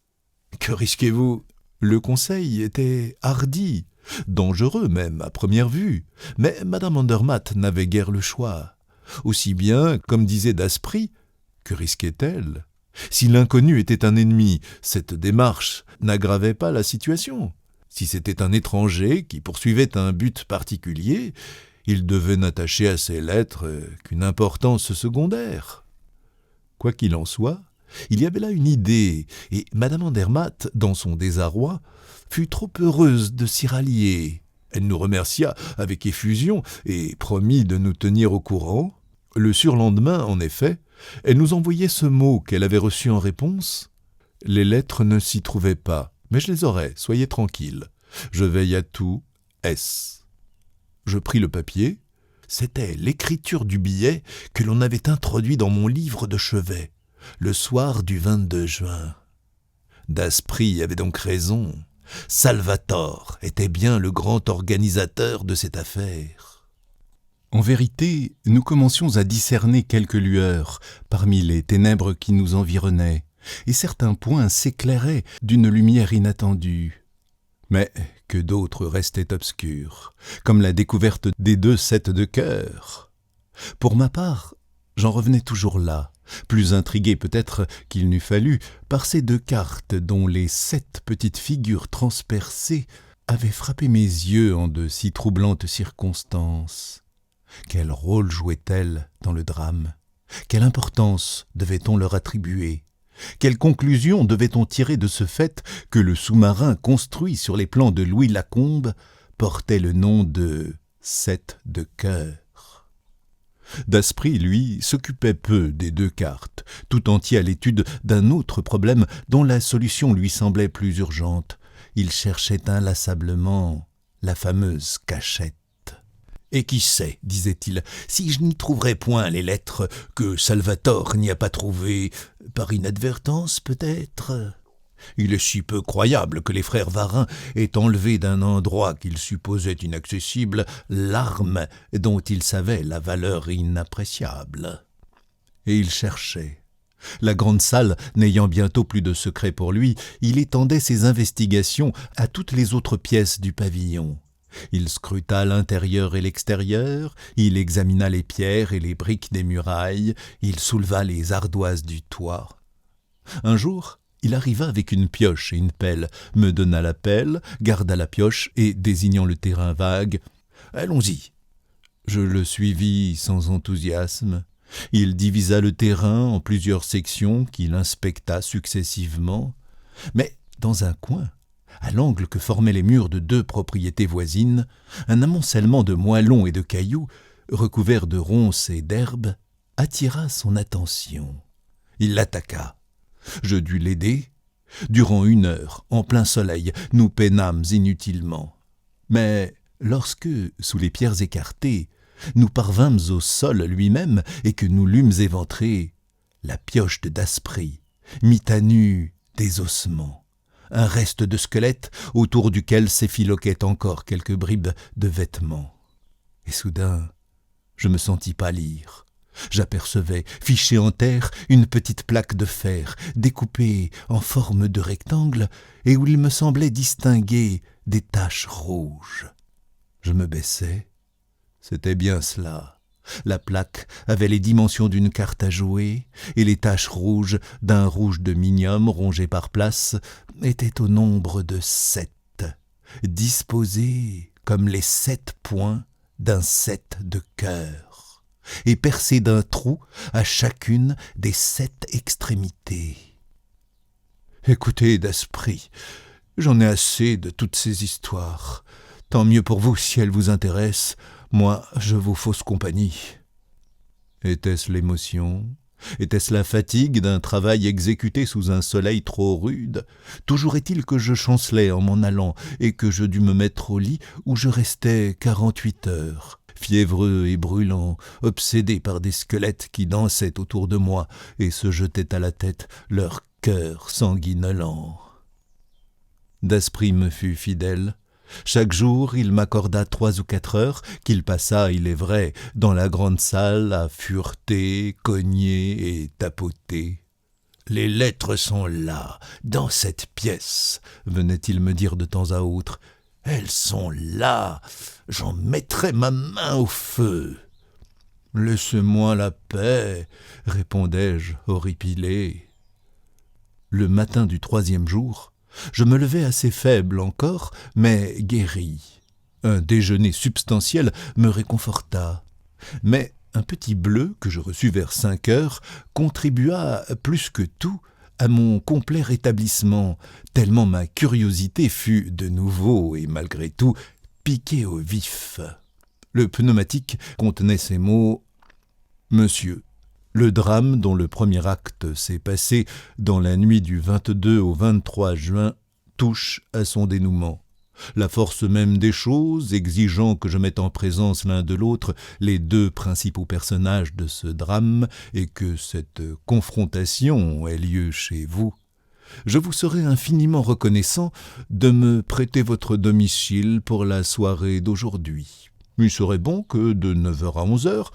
Que risquez-vous? Le conseil était hardi, dangereux même à première vue, mais Madame Andermatt n'avait guère le choix. Aussi bien, comme disait Daspry, que risquait-elle? Si l'inconnu était un ennemi, cette démarche n'aggravait pas la situation. Si c'était un étranger qui poursuivait un but particulier, il devait n'attacher à ses lettres qu'une importance secondaire. Quoi qu'il en soit, il y avait là une idée, et Madame Andermatt, dans son désarroi, fut trop heureuse de s'y rallier. Elle nous remercia avec effusion et promit de nous tenir au courant. Le surlendemain, en effet, elle nous envoyait ce mot qu'elle avait reçu en réponse. « Les lettres ne s'y trouvaient pas, mais je les aurai, soyez tranquille. Je veille à tout, S. » Je pris le papier. C'était l'écriture du billet que l'on avait introduit dans mon livre de chevet, le soir du 22 juin. Daspry avait donc raison. Salvatore était bien le grand organisateur de cette affaire. En vérité, nous commencions à discerner quelques lueurs parmi les ténèbres qui nous environnaient, et certains points s'éclairaient d'une lumière inattendue. Mais que d'autres restaient obscurs, comme la découverte des 2 sets de cœur. Pour ma part, j'en revenais toujours là, plus intrigué peut-être qu'il n'eût fallu, par ces 2 cartes dont les 7 petites figures transpercées avaient frappé mes yeux en de si troublantes circonstances. Quel rôle jouaient-elles dans le drame? Quelle importance devait-on leur attribuer? Quelle conclusion devait-on tirer de ce fait que le sous-marin construit sur les plans de Louis Lacombe portait le nom de « 7 de cœur ». Daspry, lui, s'occupait peu des 2 cartes, tout entier à l'étude d'un autre problème dont la solution lui semblait plus urgente. Il cherchait inlassablement la fameuse cachette. « Et qui sait, disait-il, si je n'y trouverais point les lettres que Salvatore n'y a pas trouvées, par inadvertance peut-être? Il est si peu croyable que les frères Varin aient enlevé d'un endroit qu'ils supposaient inaccessible l'arme dont ils savaient la valeur inappréciable. » Et il cherchait. La grande salle n'ayant bientôt plus de secret pour lui, il étendait ses investigations à toutes les autres pièces du pavillon. Il scruta l'intérieur et l'extérieur, il examina les pierres et les briques des murailles, il souleva les ardoises du toit. Un jour, il arriva avec une pioche et une pelle, me donna la pelle, garda la pioche et, désignant le terrain vague, « Allons-y !» Je le suivis sans enthousiasme. Il divisa le terrain en plusieurs sections qu'il inspecta successivement. Mais dans un coin, à l'angle que formaient les murs de 2 propriétés voisines, un amoncellement de moellons et de cailloux, recouverts de ronces et d'herbes, attira son attention. Il l'attaqua. Je dus l'aider. Durant 1 heure, en plein soleil, nous peinâmes inutilement. Mais lorsque, sous les pierres écartées, nous parvînmes au sol lui-même et que nous l'eûmes éventré, la pioche de Daspry mit à nu des ossements, un reste de squelette autour duquel s'effiloquaient encore quelques bribes de vêtements. Et soudain, je me sentis pâlir. J'apercevais, fichée en terre, une petite plaque de fer, découpée en forme de rectangle, et où il me semblait distinguer des taches rouges. Je me baissai. C'était bien cela. La plaque avait les dimensions d'une carte à jouer, et les taches rouges d'un rouge de minium rongé par places étaient au nombre de 7, disposées comme les 7 points d'un 7 de cœur, et percées d'un trou à chacune des 7 extrémités. Écoutez, Daspry, j'en ai assez de toutes ces histoires. Tant mieux pour vous si elles vous intéressent. Moi, je vous fausse compagnie. Était-ce l'émotion ? Était-ce la fatigue d'un travail exécuté sous un soleil trop rude ? Toujours est-il que je chancelais en m'en allant et que je dus me mettre au lit où je restais 48 heures, fiévreux et brûlant, obsédé par des squelettes qui dansaient autour de moi et se jetaient à la tête leur cœur sanguinolent. Daspry me fut fidèle. Chaque jour, il m'accorda 3 ou 4 heures, qu'il passa, il est vrai, dans la grande salle à fureter, cogner et tapoter. « Les lettres sont là, dans cette pièce », venait-il me dire de temps à autre. « Elles sont là, j'en mettrai ma main au feu. »« Laissez-moi la paix », répondais-je, horripilé. Le matin du 3e jour, je me levai assez faible encore, mais guéri. Un déjeuner substantiel me réconforta. Mais un petit bleu que je reçus vers 5 heures contribua plus que tout à mon complet rétablissement, tellement ma curiosité fut de nouveau et malgré tout piquée au vif. Le pneumatique contenait ces mots « Monsieur, le drame dont le premier acte s'est passé dans la nuit du 22 au 23 juin touche à son dénouement. La force même des choses, exigeant que je mette en présence l'un de l'autre les 2 principaux personnages de ce drame et que cette confrontation ait lieu chez vous, je vous serai infiniment reconnaissant de me prêter votre domicile pour la soirée d'aujourd'hui. Il serait bon que, de 9h à 11h,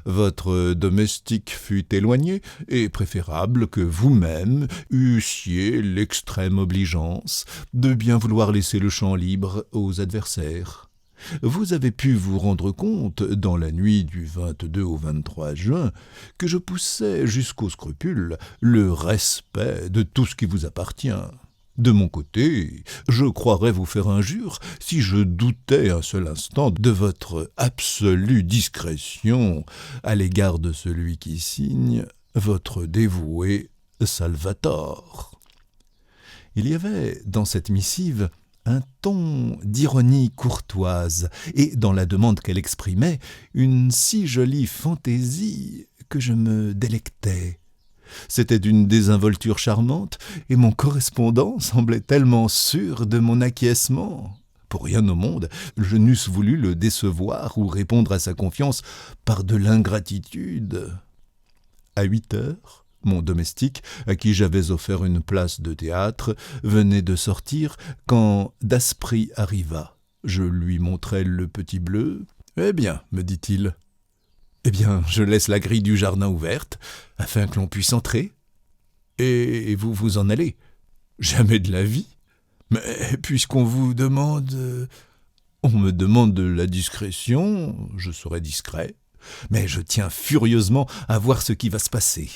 votre domestique fût éloigné, et préférable que vous-même eussiez l'extrême obligeance de bien vouloir laisser le champ libre aux adversaires. Vous avez pu vous rendre compte, dans la nuit du 22 au 23 juin, que je poussais jusqu'au scrupule le respect de tout ce qui vous appartient. De mon côté, je croirais vous faire injure si je doutais un seul instant de votre absolue discrétion à l'égard de celui qui signe votre dévoué Salvator. Il y avait dans cette missive un ton d'ironie courtoise et dans la demande qu'elle exprimait une si jolie fantaisie que je me délectais. C'était d'une désinvolture charmante, et mon correspondant semblait tellement sûr de mon acquiescement. Pour rien au monde, je n'eusse voulu le décevoir ou répondre à sa confiance par de l'ingratitude. À 8 heures, mon domestique, à qui j'avais offert une place de théâtre, venait de sortir quand Daspry arriva. Je lui montrai le petit bleu. « Eh bien, me dit-il. » « Eh bien, je laisse la grille du jardin ouverte, afin que l'on puisse entrer. » Et vous vous en allez? Jamais de la vie. Mais puisqu'on vous demande... On me demande de la discrétion, je serai discret. Mais je tiens furieusement à voir ce qui va se passer. »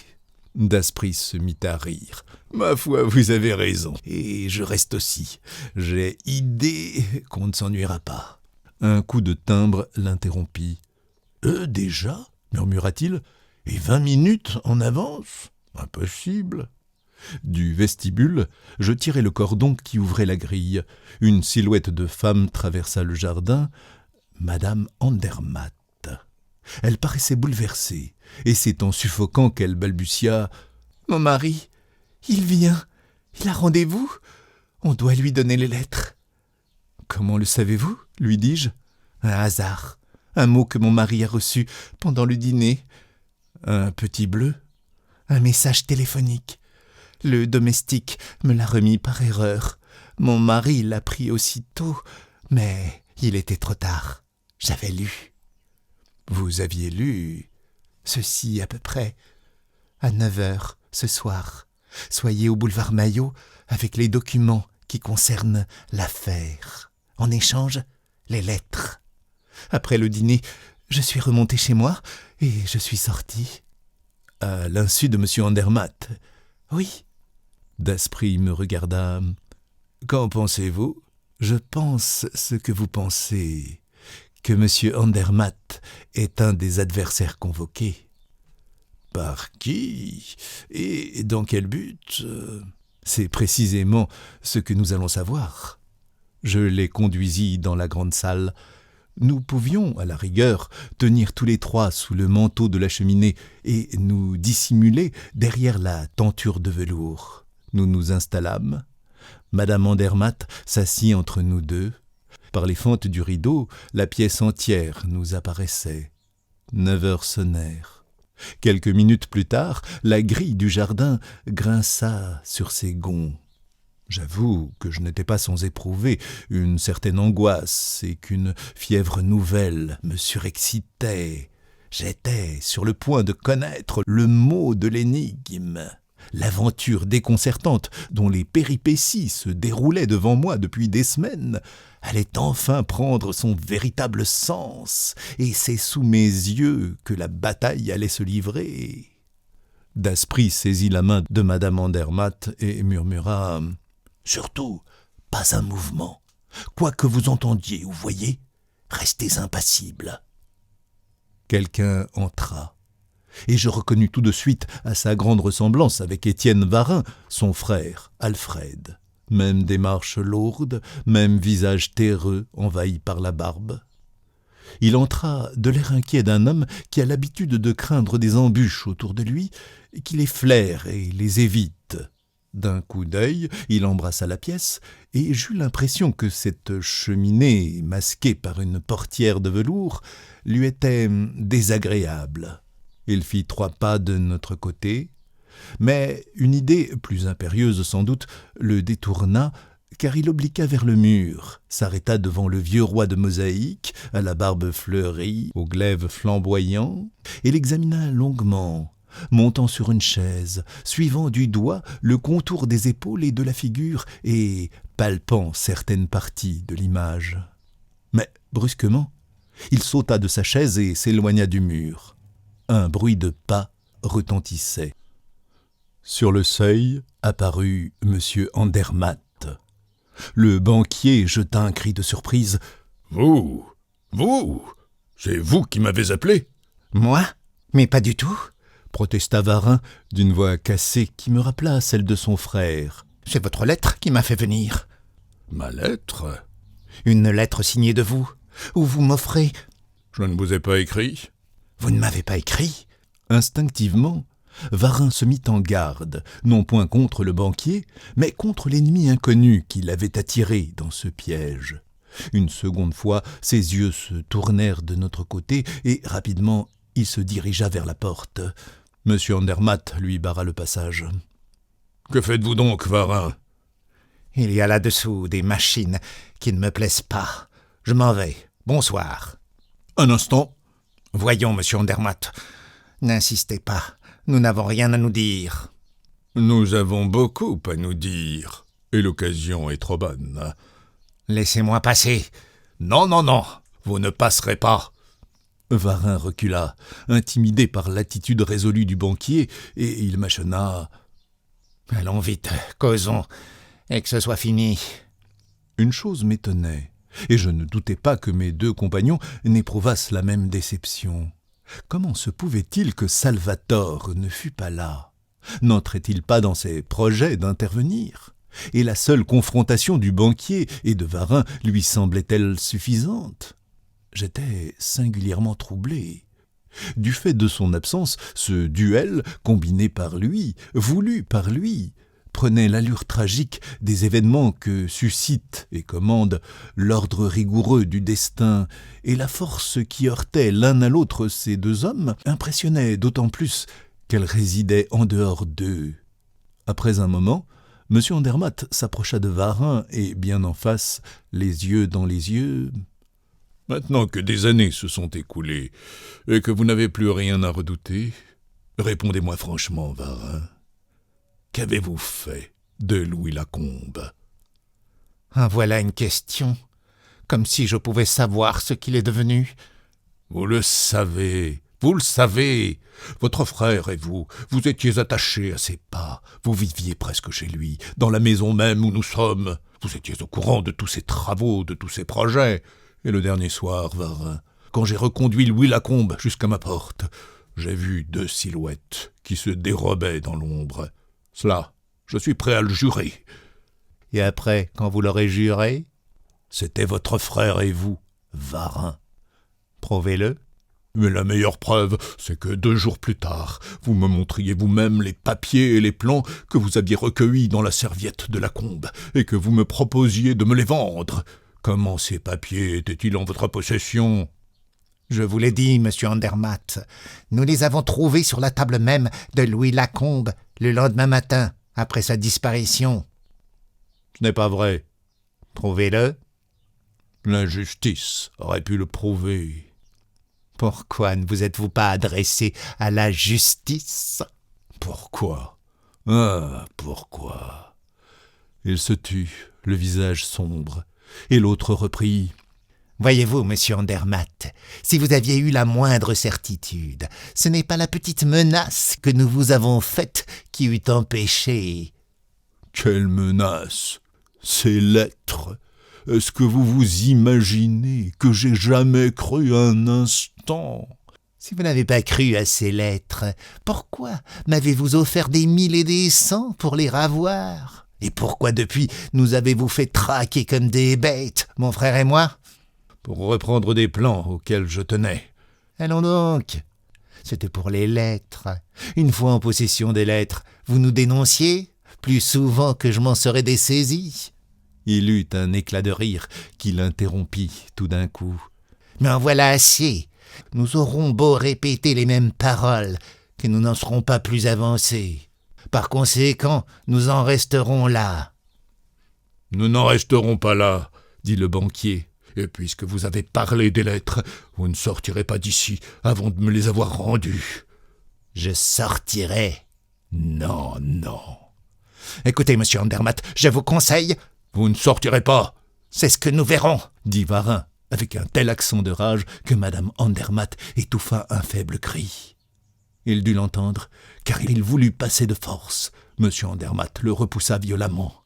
Daspry se mit à rire. « Ma foi, vous avez raison. Et je reste aussi. J'ai idée qu'on ne s'ennuiera pas. » Un coup de timbre l'interrompit. « Déjà ?» murmura-t-il. « Et 20 minutes en avance ? Impossible. » Du vestibule, je tirai le cordon qui ouvrait la grille. Une silhouette de femme traversa le jardin. Madame Andermatt. Elle paraissait bouleversée, et c'est en suffoquant qu'elle balbutia « Mon mari, il vient, il a rendez-vous, on doit lui donner les lettres. »« Comment le savez-vous » lui dis-je. « Un hasard, un mot que mon mari a reçu pendant le dîner. Un petit bleu, un message téléphonique. Le domestique me l'a remis par erreur. Mon mari l'a pris aussitôt, mais il était trop tard. J'avais lu. » « Vous aviez lu ceci à peu près. À 9h ce soir, soyez au boulevard Maillot avec les documents qui concernent l'affaire. En échange, les lettres. Après le dîner, je suis remonté chez moi et je suis sorti. »« À l'insu de M. Andermatt. »« Oui. » Daspry me regarda. « Qu'en pensez-vous ? » ?»« Je pense ce que vous pensez. Que M. Andermatt est un des adversaires convoqués. »« Par qui ? Et dans quel but ? » ?»« C'est précisément ce que nous allons savoir. » Je les conduisis dans la grande salle. Nous pouvions, à la rigueur, tenir tous les trois sous le manteau de la cheminée et nous dissimuler derrière la tenture de velours. Nous nous installâmes. Madame Andermatt s'assit entre nous deux. Par les fentes du rideau, la pièce entière nous apparaissait. 9h sonnèrent. Quelques minutes plus tard, la grille du jardin grinça sur ses gonds. J'avoue que je n'étais pas sans éprouver une certaine angoisse et qu'une fièvre nouvelle me surexcitait. J'étais sur le point de connaître le mot de l'énigme. L'aventure déconcertante dont les péripéties se déroulaient devant moi depuis des semaines allait enfin prendre son véritable sens, et c'est sous mes yeux que la bataille allait se livrer. Daspry saisit la main de Madame Andermatt et murmura « Surtout, pas un mouvement. Quoi que vous entendiez ou voyiez, restez impassible. » Quelqu'un entra. Et je reconnus tout de suite à sa grande ressemblance avec Étienne Varin, son frère, Alfred. Même démarche lourde, même visage terreux envahi par la barbe. Il entra de l'air inquiet d'un homme qui a l'habitude de craindre des embûches autour de lui, et qui les flaire et les évite. D'un coup d'œil, il embrassa la pièce, et j'eus l'impression que cette cheminée, masquée par une portière de velours, lui était désagréable. Il fit 3 pas de notre côté, mais une idée, plus impérieuse sans doute, le détourna, car il obliqua vers le mur, s'arrêta devant le vieux roi de mosaïque, à la barbe fleurie, au glaive flamboyant, et l'examina longuement, montant sur une chaise, suivant du doigt le contour des épaules et de la figure, et palpant certaines parties de l'image. Mais, brusquement, il sauta de sa chaise et s'éloigna du mur. Un bruit de pas retentissait. Sur le seuil apparut M. Andermatt. Le banquier jeta un cri de surprise. « Vous, c'est vous qui m'avez appelé ?»«
Moi ? Mais pas du tout. »
protesta Varin d'une voix cassée qui me rappela celle de son frère.
« C'est votre lettre qui m'a fait venir. »«
Ma lettre ? » ?»«
Une lettre signée de vous, où vous m'offrez... »«
Je ne vous ai pas écrit. »«
Vous ne m'avez pas écrit. »
Instinctivement, Varin se mit en garde, non point contre le banquier, mais contre l'ennemi inconnu qui l'avait attiré dans ce piège. Une seconde fois, ses yeux se tournèrent de notre côté et, rapidement, il se dirigea vers la porte. M. Andermatt lui barra le passage. « Que faites-vous donc, Varin ?»«
Il y a là-dessous des machines qui ne me plaisent pas. Je m'en vais. Bonsoir. »«
Un instant. »«
Voyons, M. Andermatt. N'insistez pas. Nous n'avons rien à nous dire. »
Nous avons beaucoup à nous dire, et l'occasion est trop bonne.
Laissez-moi passer.
Non, non, non, vous ne passerez pas. Varin recula, intimidé par l'attitude résolue du banquier, et il mâchonna.
Allons vite, causons, et que ce soit fini.
Une chose m'étonnait, et je ne doutais pas que mes deux compagnons n'éprouvassent la même déception. Comment se pouvait-il que Salvatore ne fût pas là? N'entrait-il pas dans ses projets d'intervenir? Et la seule confrontation du banquier et de Varin lui semblait-elle suffisante? J'étais singulièrement troublé. Du fait de son absence, ce duel, combiné par lui, voulu par lui, prenait l'allure tragique des événements que suscite et commande l'ordre rigoureux du destin, et la force qui heurtait l'un à l'autre ces deux hommes impressionnait d'autant plus qu'elle résidait en dehors d'eux. Après un moment, M. Andermatt s'approcha de Varin et, bien en face, les yeux dans les yeux... « Maintenant que des années se sont écoulées et que vous n'avez plus rien à redouter, répondez-moi franchement, Varin. Qu'avez-vous fait de Louis Lacombe ?»
Ah, voilà une question. Comme si je pouvais savoir ce qu'il est devenu.
Vous le savez, vous le savez. Votre frère et vous étiez attachés à ses pas. Vous viviez presque chez lui, dans la maison même où nous sommes. Vous étiez au courant de tous ses travaux, de tous ses projets. Et le dernier soir, Varin, quand j'ai reconduit Louis Lacombe jusqu'à ma porte, j'ai vu deux silhouettes qui se dérobaient dans l'ombre. Cela, je suis prêt à le jurer.
Et après, quand vous l'aurez juré?
C'était votre frère et vous, Varin.
Prouvez-le.
Mais la meilleure preuve, c'est que 2 jours plus tard, vous me montriez vous-même les papiers et les plans que vous aviez recueillis dans la serviette de Lacombe, et que vous me proposiez de me les vendre. Comment ces papiers étaient-ils en votre possession?
Je vous l'ai dit, monsieur Andermatt. Nous les avons trouvés sur la table même de Louis Lacombe le lendemain matin, après sa disparition.
Ce n'est pas vrai.
Prouvez-le.
La justice aurait pu le prouver.
Pourquoi ne vous êtes-vous pas adressé à la justice?
Pourquoi? Ah, pourquoi? Il se tut, le visage sombre, et l'autre reprit.
Voyez-vous, monsieur Andermatt, si vous aviez eu la moindre certitude, ce n'est pas la petite menace que nous vous avons faite qui eût empêché.
Quelle menace? Ces lettres? Est-ce que vous vous imaginez que j'ai jamais cru un instant?
Si vous n'avez pas cru à ces lettres, pourquoi m'avez-vous offert des 1000 et des 100 pour les ravoir? Et pourquoi depuis nous avez-vous fait traquer comme des bêtes, mon frère et moi?
Pour reprendre des plans auxquels je tenais.
Allons donc. C'était pour les lettres. Une fois en possession des lettres, vous nous dénonciez plus souvent que je m'en serais dessaisi.
Il eut un éclat de rire qui l'interrompit tout d'un coup.
Mais en voilà assez. Nous aurons beau répéter les mêmes paroles, que nous n'en serons pas plus avancés. Par conséquent, nous en resterons là.
Nous n'en resterons pas là, dit le banquier. Et puisque vous avez parlé des lettres, vous ne sortirez pas d'ici avant de me les avoir rendues.
Je sortirai.
Non, non.
Écoutez, monsieur Andermatt, je vous conseille...
Vous ne sortirez pas.
C'est ce que nous verrons,
dit Varin, avec un tel accent de rage que madame Andermatt étouffa un faible cri. Il dut l'entendre, car il voulut passer de force. Monsieur Andermatt le repoussa violemment.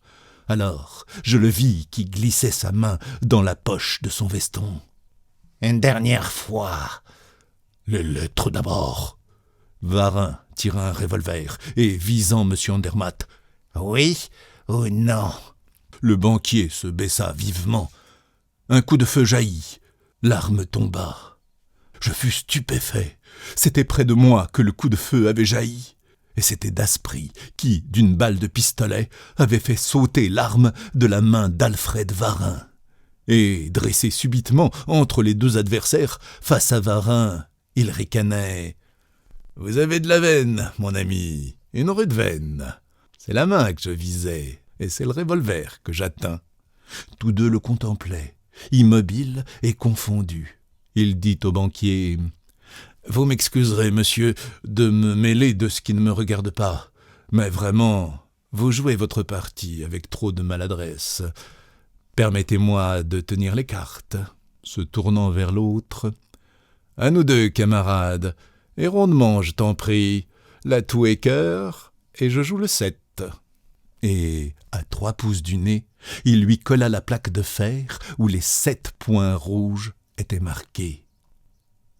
Alors, je le vis qui glissait sa main dans la poche de son veston.
Une dernière fois.
Les lettres d'abord. Varin tira un revolver et, visant M. Andermatt,
« Oui ou non ?»
Le banquier se baissa vivement. Un coup de feu jaillit. L'arme tomba. Je fus stupéfait. C'était près de moi que le coup de feu avait jailli. Et c'était Daspry qui, d'une balle de pistolet, avait fait sauter l'arme de la main d'Alfred Varin. Et, dressé subitement entre les deux adversaires, face à Varin, il ricanait. « Vous avez de la veine, mon ami, une rude veine. C'est la main que je visais, et c'est le revolver que j'atteins. » Tous deux le contemplaient, immobiles et confondus. Il dit au banquier... « Vous m'excuserez, monsieur, de me mêler de ce qui ne me regarde pas. Mais vraiment, vous jouez votre partie avec trop de maladresse. Permettez-moi de tenir les cartes, se tournant vers l'autre. À nous deux, camarades, et rondement, je t'en prie, l'atout est cœur, et je joue le 7. Et, à 3 pouces du nez, il lui colla la plaque de fer où les 7 points rouges étaient marqués.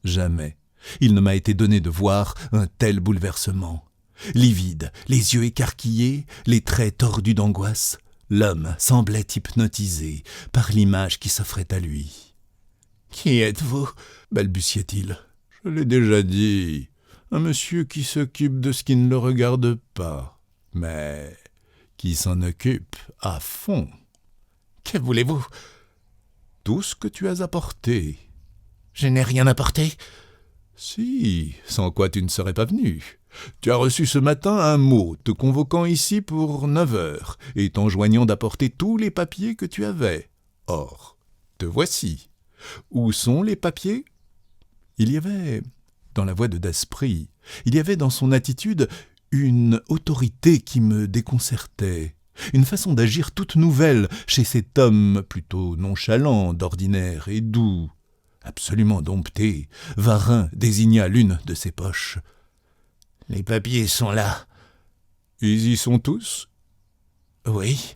Jamais il ne m'a été donné de voir un tel bouleversement. Livide, les yeux écarquillés, les traits tordus d'angoisse, l'homme semblait hypnotisé par l'image qui s'offrait à lui. « Qui êtes-vous » balbutiait-il. « Je l'ai déjà dit, un monsieur qui s'occupe de ce qui ne le regarde pas, mais qui s'en occupe à fond. »« Que voulez-vous ?»« Tout ce que tu as apporté. »« Je n'ai rien apporté. »« Si, sans quoi tu ne serais pas venu. Tu as reçu ce matin un mot te convoquant ici pour 9 heures et t'enjoignant d'apporter tous les papiers que tu avais. Or, te voici. Où sont les papiers ?» Il y avait, dans la voix de Daspry, il y avait dans son attitude une autorité qui me déconcertait, une façon d'agir toute nouvelle chez cet homme plutôt nonchalant d'ordinaire et doux. Absolument dompté, Varin désigna l'une de ses poches. « Les papiers sont là. »« Ils y sont tous ?»« Oui. »«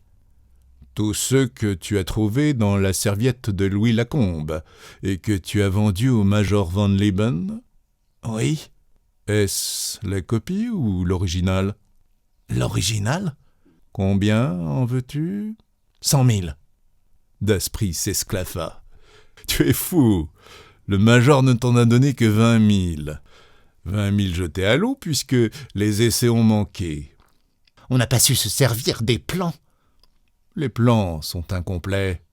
Tous ceux que tu as trouvés dans la serviette de Louis Lacombe et que tu as vendus au major Van Leben ?»« Oui. » « Est-ce la copie ou l'original ?»« L'original ? » « Combien en veux-tu ?»« 100 000. » Daspry s'esclaffa. « Tu es fou. Le major ne t'en a donné que 20 000. 20 000 jetés à l'eau puisque les essais ont manqué. »« On n'a pas su se servir des plans. »« Les plans sont incomplets. »«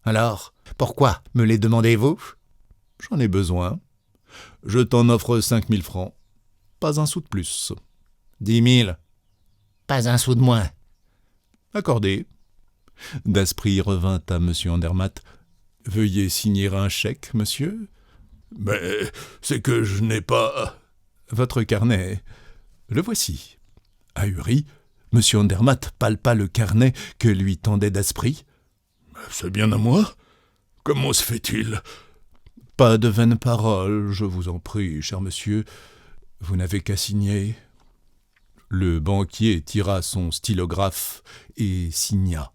Alors, pourquoi me les demandez-vous ?»« J'en ai besoin. Je t'en offre 5 000 francs. Pas un sou de plus. »« 10 000. »« Pas un sou de moins. »« Accordé. » Daspry revint à M. Andermatt. « Veuillez signer un chèque, monsieur. »« Mais c'est que je n'ai pas... » »« Votre carnet. Le voici. » Ahuri, M. Andermatt palpa le carnet que lui tendait Daspry. « C'est bien à moi. Comment se fait-il ?»« Pas de vaines paroles, je vous en prie, cher monsieur. Vous n'avez qu'à signer. » Le banquier tira son stylographe et signa.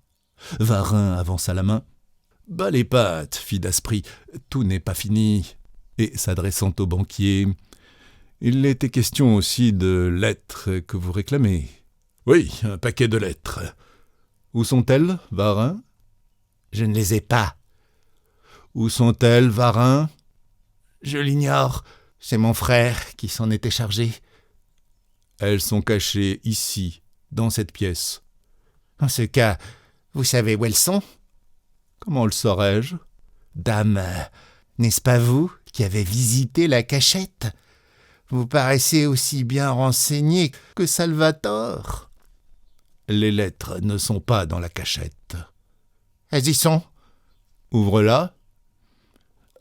Varin avança la main. « Bas les pattes, fit Daspry, tout n'est pas fini. » Et s'adressant au banquier, « Il était question aussi de lettres que vous réclamez. »« Oui, un paquet de lettres. »« Où sont-elles, Varin ?»« Je ne les ai pas. »« Où sont-elles, Varin ?»« Je l'ignore. C'est mon frère qui s'en était chargé. »« Elles sont cachées ici, dans cette pièce. »« En ce cas, vous savez où elles sont ?»« Comment le saurais-je ?»« Dame, n'est-ce pas vous qui avez visité la cachette ? Vous paraissez aussi bien renseigné que Salvatore. »« Les lettres ne sont pas dans la cachette. »« Elles y sont. »« Ouvre-la. »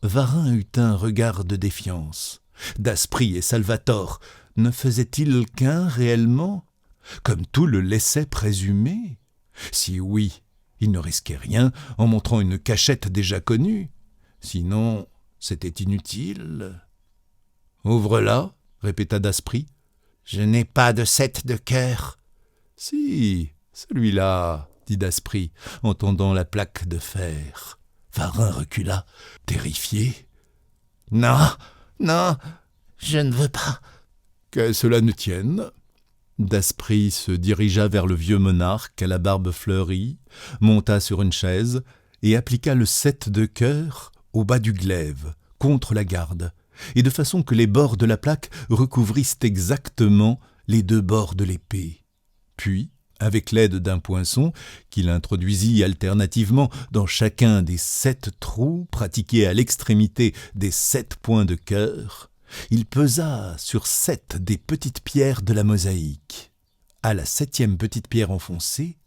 Varin eut un regard de défiance. Daspry et Salvatore ne faisaient-ils qu'un réellement, comme tout le laissait présumer ? Si oui, il ne risquait rien en montrant une cachette déjà connue. Sinon, c'était inutile. « Ouvre-la, » répéta Daspry. « Je n'ai pas de 7 de cœur. »« Si, celui-là, » dit Daspry, en tendant la plaque de fer. Varin recula, terrifié. « Non, non, je ne veux pas. » « Que cela ne tienne. » Daspry se dirigea vers le vieux monarque à la barbe fleurie, monta sur une chaise et appliqua le 7 de cœur au bas du glaive, contre la garde, et de façon que les bords de la plaque recouvrissent exactement les 2 bords de l'épée. Puis, avec l'aide d'un poinçon, qu'il introduisit alternativement dans chacun des 7 trous pratiqués à l'extrémité des 7 points de cœur, il pesa sur 7 des petites pierres de la mosaïque. À la 7e petite pierre enfoncée,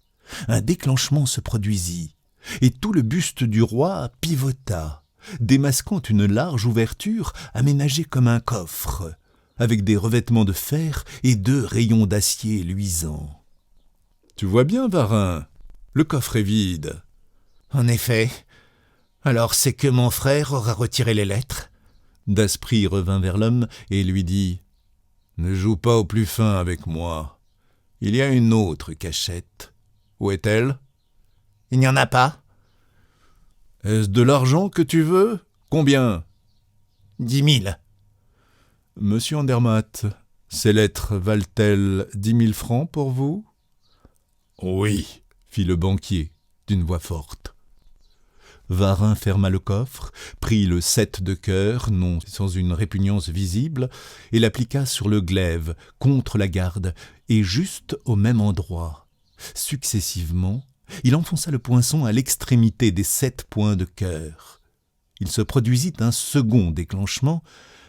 un déclenchement se produisit, et tout le buste du roi pivota, démasquant une large ouverture aménagée comme un coffre. avec des revêtements de fer et 2 rayons d'acier luisants. Tu vois bien, Varin, le coffre est vide.
En effet. Alors c'est que mon frère aura retiré les lettres?
Daspry revint vers l'homme et lui dit « Ne joue pas au plus fin avec moi. Il y a une autre cachette. Où est-elle »
« Il n'y en a pas. »«
Est-ce de l'argent que tu veux ? Combien » ?
10 000.
« Monsieur Andermatt, ces lettres valent-elles 10 000 francs pour vous ?»« Oui, » fit le banquier d'une voix forte. Varin ferma le coffre, prit le 7 de cœur, non sans une répugnance visible, et l'appliqua sur le glaive, contre la garde, et juste au même endroit. Successivement, il enfonça le poinçon à l'extrémité des 7 points de cœur. Il se produisit un second déclenchement,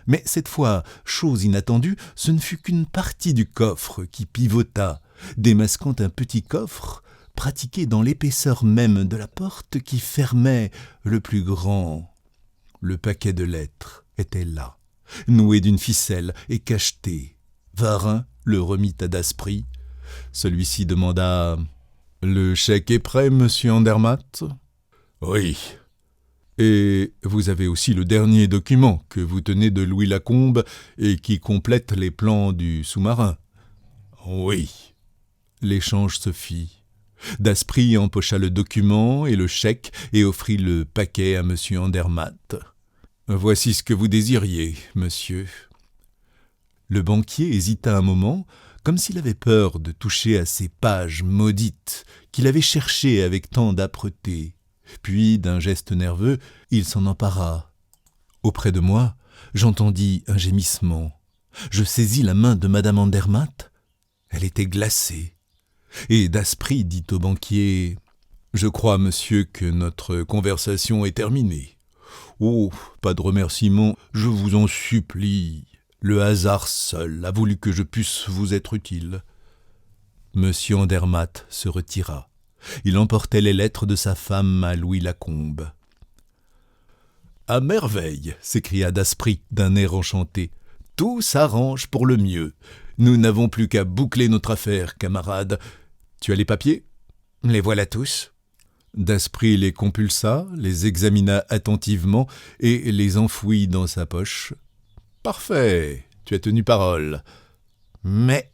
mais cette fois, chose inattendue, ce ne fut qu'une partie du coffre qui pivota, démasquant un petit coffre pratiqué dans l'épaisseur même de la porte qui fermait le plus grand. Le paquet de lettres était là, noué d'une ficelle et cacheté. Varin le remit à Daspry. Celui-ci demanda « Le chèque est prêt, monsieur Andermatt ?»« Oui. » « Et vous avez aussi le dernier document que vous tenez de Louis Lacombe et qui complète les plans du sous-marin. »« Oui. » L'échange se fit. Daspry empocha le document et le chèque et offrit le paquet à monsieur Andermatt. « Voici ce que vous désiriez, monsieur. » Le banquier hésita un moment, comme s'il avait peur de toucher à ces pages maudites qu'il avait cherchées avec tant d'âpreté. Puis, d'un geste nerveux, il s'en empara. Auprès de moi, j'entendis un gémissement. Je saisis la main de madame Andermatt. Elle était glacée. Et Daspry dit au banquier « Je crois, monsieur, que notre conversation est terminée. Oh, pas de remerciements, je vous en supplie. Le hasard seul a voulu que je puisse vous être utile. » Monsieur Andermatt se retira. Il emportait les lettres de sa femme à Louis Lacombe. « À merveille !» s'écria Daspry d'un air enchanté. « Tout s'arrange pour le mieux. Nous n'avons plus qu'à boucler notre affaire, camarade. Tu as les papiers ?»«
Les voilà tous. »
Daspry les compulsa, les examina attentivement et les enfouit dans sa poche. « Parfait, tu as tenu parole. »«
Mais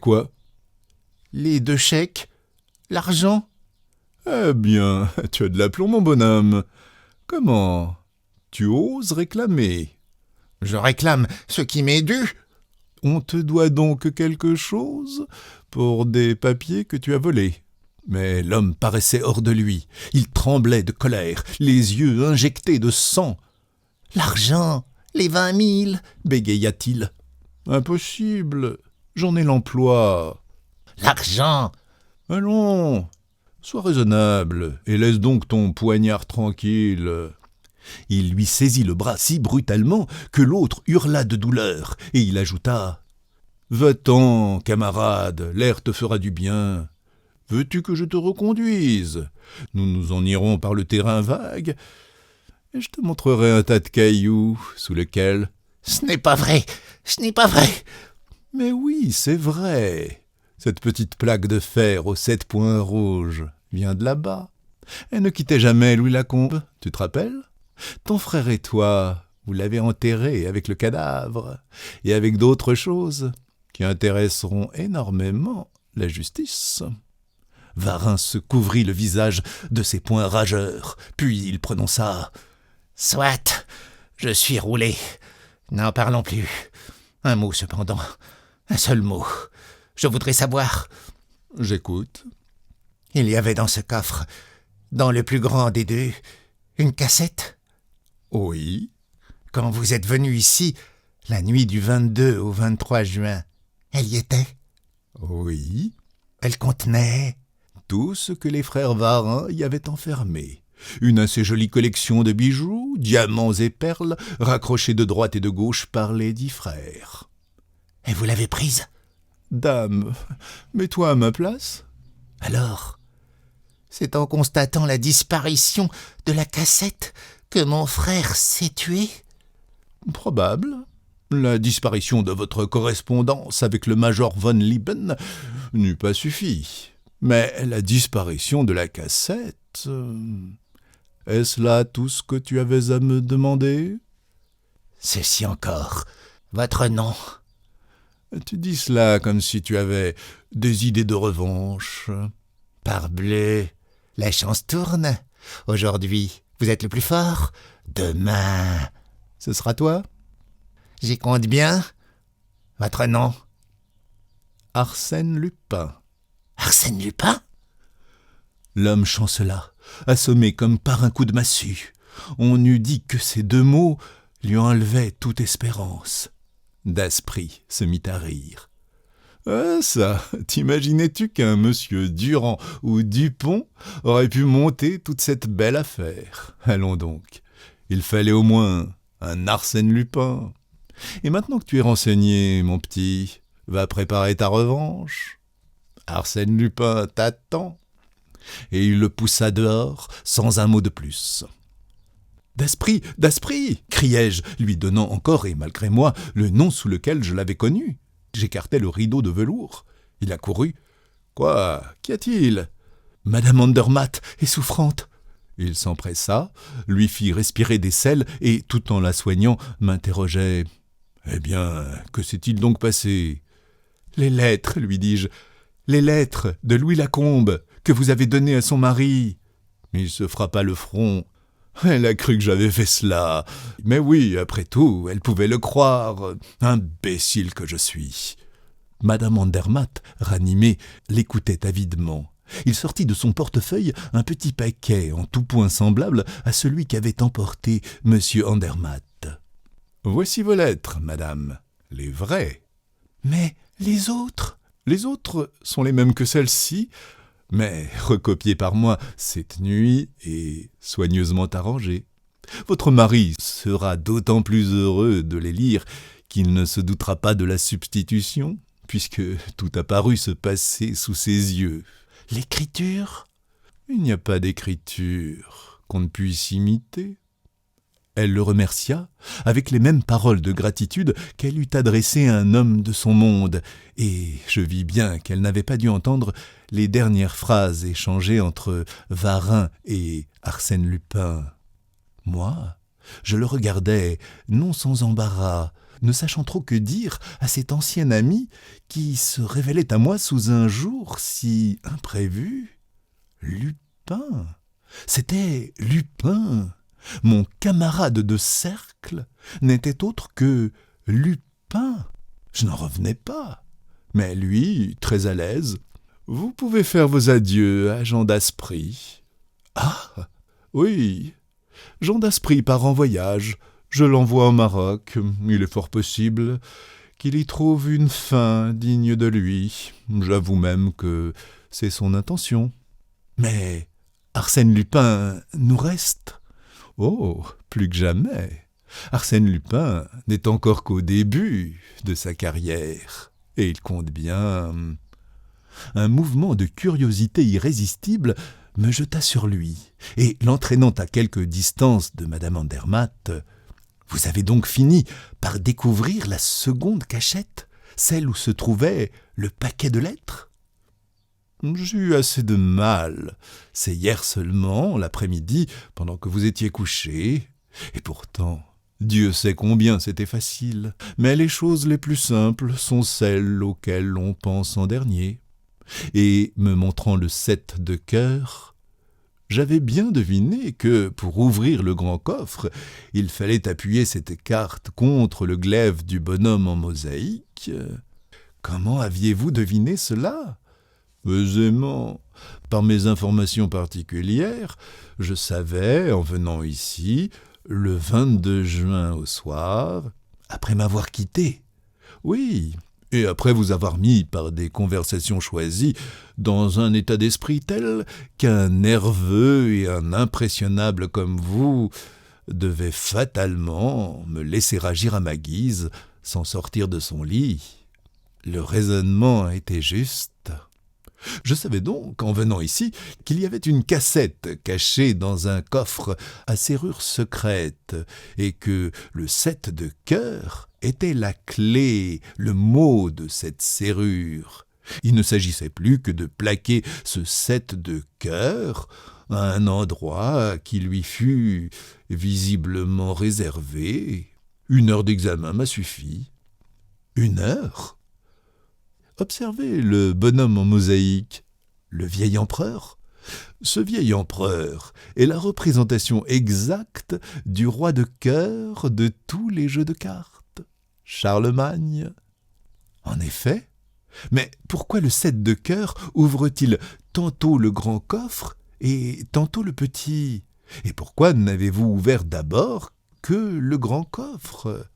quoi ?»«
Les 2 chèques, l'argent. » »«
Eh bien, tu as de l'aplomb, mon bonhomme. Comment ? Tu oses réclamer ? » ?»«
Je réclame ce qui m'est dû. » »«
On te doit donc quelque chose pour des papiers que tu as volés. » Mais l'homme paraissait hors de lui. Il tremblait de colère, les yeux injectés de sang.
« L'argent, les 20 000,
bégaya-t-il. « Impossible, j'en ai l'emploi. »«
L'argent !»«
Allons, sois raisonnable et laisse donc ton poignard tranquille. » Il lui saisit le bras si brutalement que l'autre hurla de douleur, et il ajouta « Va-t'en, camarade, l'air te fera du bien. Veux-tu que je te reconduise ? Nous nous en irons par le terrain vague, et je te montrerai un tas de cailloux sous lesquels... »«
Ce n'est pas vrai, ce n'est pas vrai !»«
Mais oui, c'est vrai. Cette petite plaque de fer aux 7 points rouges vient de là-bas. Elle ne quittait jamais Louis Lacombe, tu te rappelles ? Ton frère et toi, vous l'avez enterré avec le cadavre, et avec d'autres choses qui intéresseront énormément la justice. » Varin se couvrit le visage de ses poings rageurs, puis il prononça
« Soit, je suis roulé. N'en parlons plus. Un mot cependant, un seul mot. Je voudrais savoir... »
« J'écoute. »«
Il y avait dans ce coffre, dans le plus grand des 2, une cassette. »«
Oui. » »«
Quand vous êtes venu ici, la nuit du 22 au 23 juin, elle y était. »«
Oui. » »«
Elle contenait... »
Tout ce que les frères Varin y avaient enfermé. Une assez jolie collection de bijoux, diamants et perles, raccrochés de droite et de gauche par les 10 frères.
« Et vous l'avez prise ?»«
Dame, mets-toi à ma place. »
Alors, c'est en constatant la disparition de la cassette que mon frère s'est tué ?
Probable. La disparition de votre correspondance avec le major von Lieben n'eût pas suffi. Mais la disparition de la cassette... Est-ce là tout ce que tu avais à me demander ?
Ceci encore. Votre nom.
Tu dis cela comme si tu avais des idées de revanche.
Parbleu, la chance tourne. Aujourd'hui, vous êtes le plus fort. Demain,
Ce sera toi ?
j'y compte bien. Votre nom.
Arsène Lupin.
Arsène Lupin ?
L'homme chancela, assommé comme par un coup de massue. On eût dit que ces deux mots lui enlevaient toute espérance. Daspry se mit à rire. « Ah ça, t'imaginais-tu qu'un monsieur Durand ou Dupont aurait pu monter toute cette belle affaire ? Allons donc, il fallait au moins un Arsène Lupin. Et maintenant que tu es renseigné, mon petit, va préparer ta revanche. Arsène Lupin t'attend. » Et il le poussa dehors sans un mot de plus. « Daspry, Daspry !» criai-je, lui donnant encore, et malgré moi, le nom sous lequel je l'avais connu. J'écartai le rideau de velours. Il accourut. « Quoi ? Qu'y a-t-il » ? « Madame Andermatt est souffrante. » Il s'empressa, lui fit respirer des sels, et, tout en la soignant, m'interrogeait. « Eh bien, que s'est-il donc passé ?»« Les lettres, lui dis-je, les lettres de Louis Lacombe, que vous avez données à son mari. » Il se frappa le front. Elle a cru que j'avais fait cela. Mais oui, après tout, elle pouvait le croire. Imbécile que je suis. Madame Andermatt, ranimée, l'écoutait avidement. Il sortit de son portefeuille un petit paquet en tout point semblable à celui qu'avait emporté M. Andermatt. « Voici vos lettres, madame, les vraies. »« Mais les autres ?»« Les autres sont les mêmes que celles-ci, mais recopiées par moi cette nuit et soigneusement arrangées. Votre mari sera d'autant plus heureux de les lire qu'il ne se doutera pas de la substitution, puisque tout a paru se passer sous ses yeux. » « L'écriture ? Il n'y a pas d'écriture qu'on ne puisse imiter. » Elle le remercia avec les mêmes paroles de gratitude qu'elle eût adressées à un homme de son monde, et je vis bien qu'elle n'avait pas dû entendre les dernières phrases échangées entre Varin et Arsène Lupin. Moi, je le regardais, non sans embarras, ne sachant trop que dire à cet ancien ami qui se révélait à moi sous un jour si imprévu. Lupin, c'était Lupin. Mon camarade de cercle n'était autre que Lupin. Je n'en revenais pas. Mais lui, très à l'aise, « Vous pouvez faire vos adieux à Jean Daspry. »« Ah, oui, Jean Daspry part en voyage. Je l'envoie au Maroc. Il est fort possible qu'il y trouve une fin digne de lui. J'avoue même que c'est son intention. Mais Arsène Lupin nous reste. Oh, plus que jamais. Arsène Lupin n'est encore qu'au début de sa carrière, et il compte bien. » Un mouvement de curiosité irrésistible me jeta sur lui, et l'entraînant à quelque distance de madame Andermatt, « Vous avez donc fini par découvrir la seconde cachette, celle où se trouvait le paquet de lettres ?» J'ai eu assez de mal. C'est hier seulement, l'après-midi, pendant que vous étiez couché. Et pourtant, Dieu sait combien c'était facile. Mais les choses les plus simples sont celles auxquelles on pense en dernier. Et, me montrant le 7 de cœur, j'avais bien deviné que, pour ouvrir le grand coffre, il fallait appuyer cette carte contre le glaive du bonhomme en mosaïque. Comment aviez-vous deviné cela ? Aisément. Par mes informations particulières, je savais, en venant ici, le 22 juin au soir, après m'avoir quitté. Oui, et après vous avoir mis, par des conversations choisies, dans un état d'esprit tel qu'un nerveux et un impressionnable comme vous devait fatalement me laisser agir à ma guise sans sortir de son lit. Le raisonnement était juste. Je savais donc, en venant ici, qu'il y avait une cassette cachée dans un coffre à serrure secrète, et que le 7 de cœur était la clé, le mot de cette serrure. Il ne s'agissait plus que de plaquer ce 7 de cœur à un endroit qui lui fut visiblement réservé. 1 heure d'examen m'a suffi. 1 heure ? Observez le bonhomme en mosaïque, le vieil empereur. Ce vieil empereur est la représentation exacte du roi de cœur de tous les jeux de cartes, Charlemagne. En effet, mais pourquoi le 7 de cœur ouvre-t-il tantôt le grand coffre et tantôt le petit? Et pourquoi n'avez-vous ouvert d'abord que le grand coffre?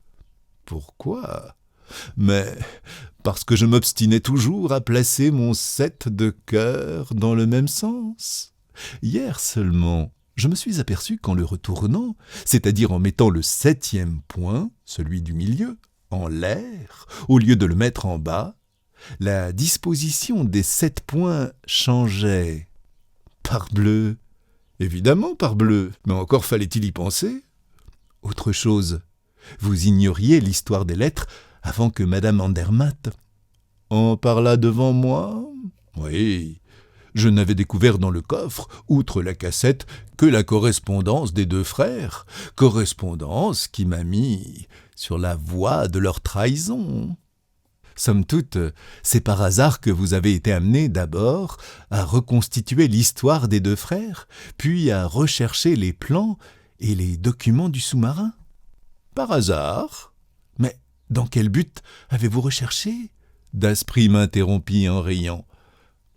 Pourquoi ? Mais parce que je m'obstinais toujours à placer mon 7 de cœur dans le même sens. Hier seulement, je me suis aperçu qu'en le retournant, c'est-à-dire en mettant le 7e point, celui du milieu, en l'air, au lieu de le mettre en bas, la disposition des 7 points changeait. Parbleu! Évidemment, parbleu, mais encore fallait-il y penser. Autre chose, vous ignoriez l'histoire des lettres avant que Madame Andermatt en parlât devant moi. Oui, je n'avais découvert dans le coffre, outre la cassette, que la correspondance des 2 frères, correspondance qui m'a mis sur la voie de leur trahison. Somme toute, c'est par hasard que vous avez été amené d'abord à reconstituer l'histoire des 2 frères, puis à rechercher les plans et les documents du sous-marin. Par hasard ? Mais dans quel but avez-vous recherché ? Daspry m'interrompit en riant.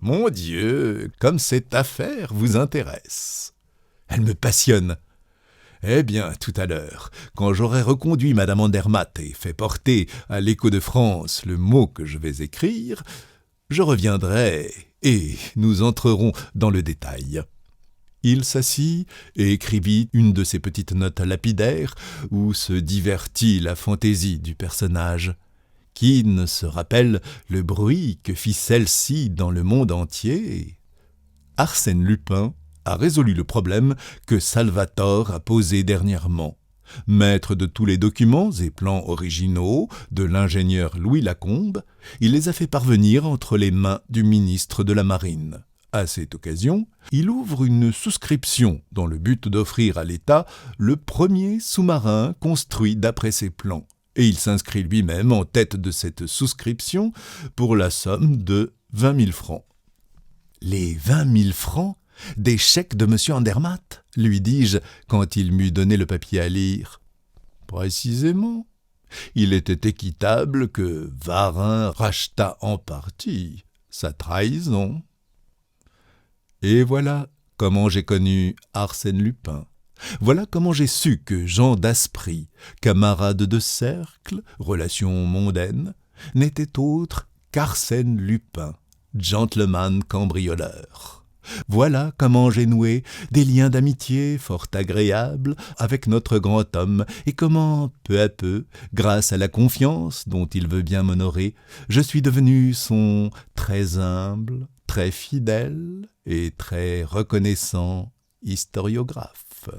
Mon Dieu, comme cette affaire vous intéresse. Elle me passionne. Eh bien, tout à l'heure, quand j'aurai reconduit Madame Andermatt et fait porter à l'Écho de France le mot que je vais écrire, je reviendrai et nous entrerons dans le détail. Il s'assit et écrivit une de ces petites notes lapidaires où se divertit la fantaisie du personnage. Qui ne se rappelle le bruit que fit celle-ci dans le monde entier? Arsène Lupin a résolu le problème que Salvator a posé dernièrement. Maître de tous les documents et plans originaux de l'ingénieur Louis Lacombe, il les a fait parvenir entre les mains du ministre de la Marine. À cette occasion, il ouvre une souscription dans le but d'offrir à l'État le premier sous-marin construit d'après ses plans. Et il s'inscrit lui-même en tête de cette souscription pour la somme de 20 000 francs. « Les 20 000 francs des chèques de M. Andermatt ?» lui dis-je quand il m'eut donné le papier à lire. « Précisément. Il était équitable que Varin rachetât en partie sa trahison. » Et voilà comment j'ai connu Arsène Lupin. Voilà comment j'ai su que Jean Daspry, camarade de cercle, relation mondaine, n'était autre qu'Arsène Lupin, gentleman cambrioleur. Voilà comment j'ai noué des liens d'amitié fort agréables avec notre grand homme, et comment, peu à peu, grâce à la confiance dont il veut bien m'honorer, je suis devenu son très humble, très fidèle et très reconnaissant historiographe.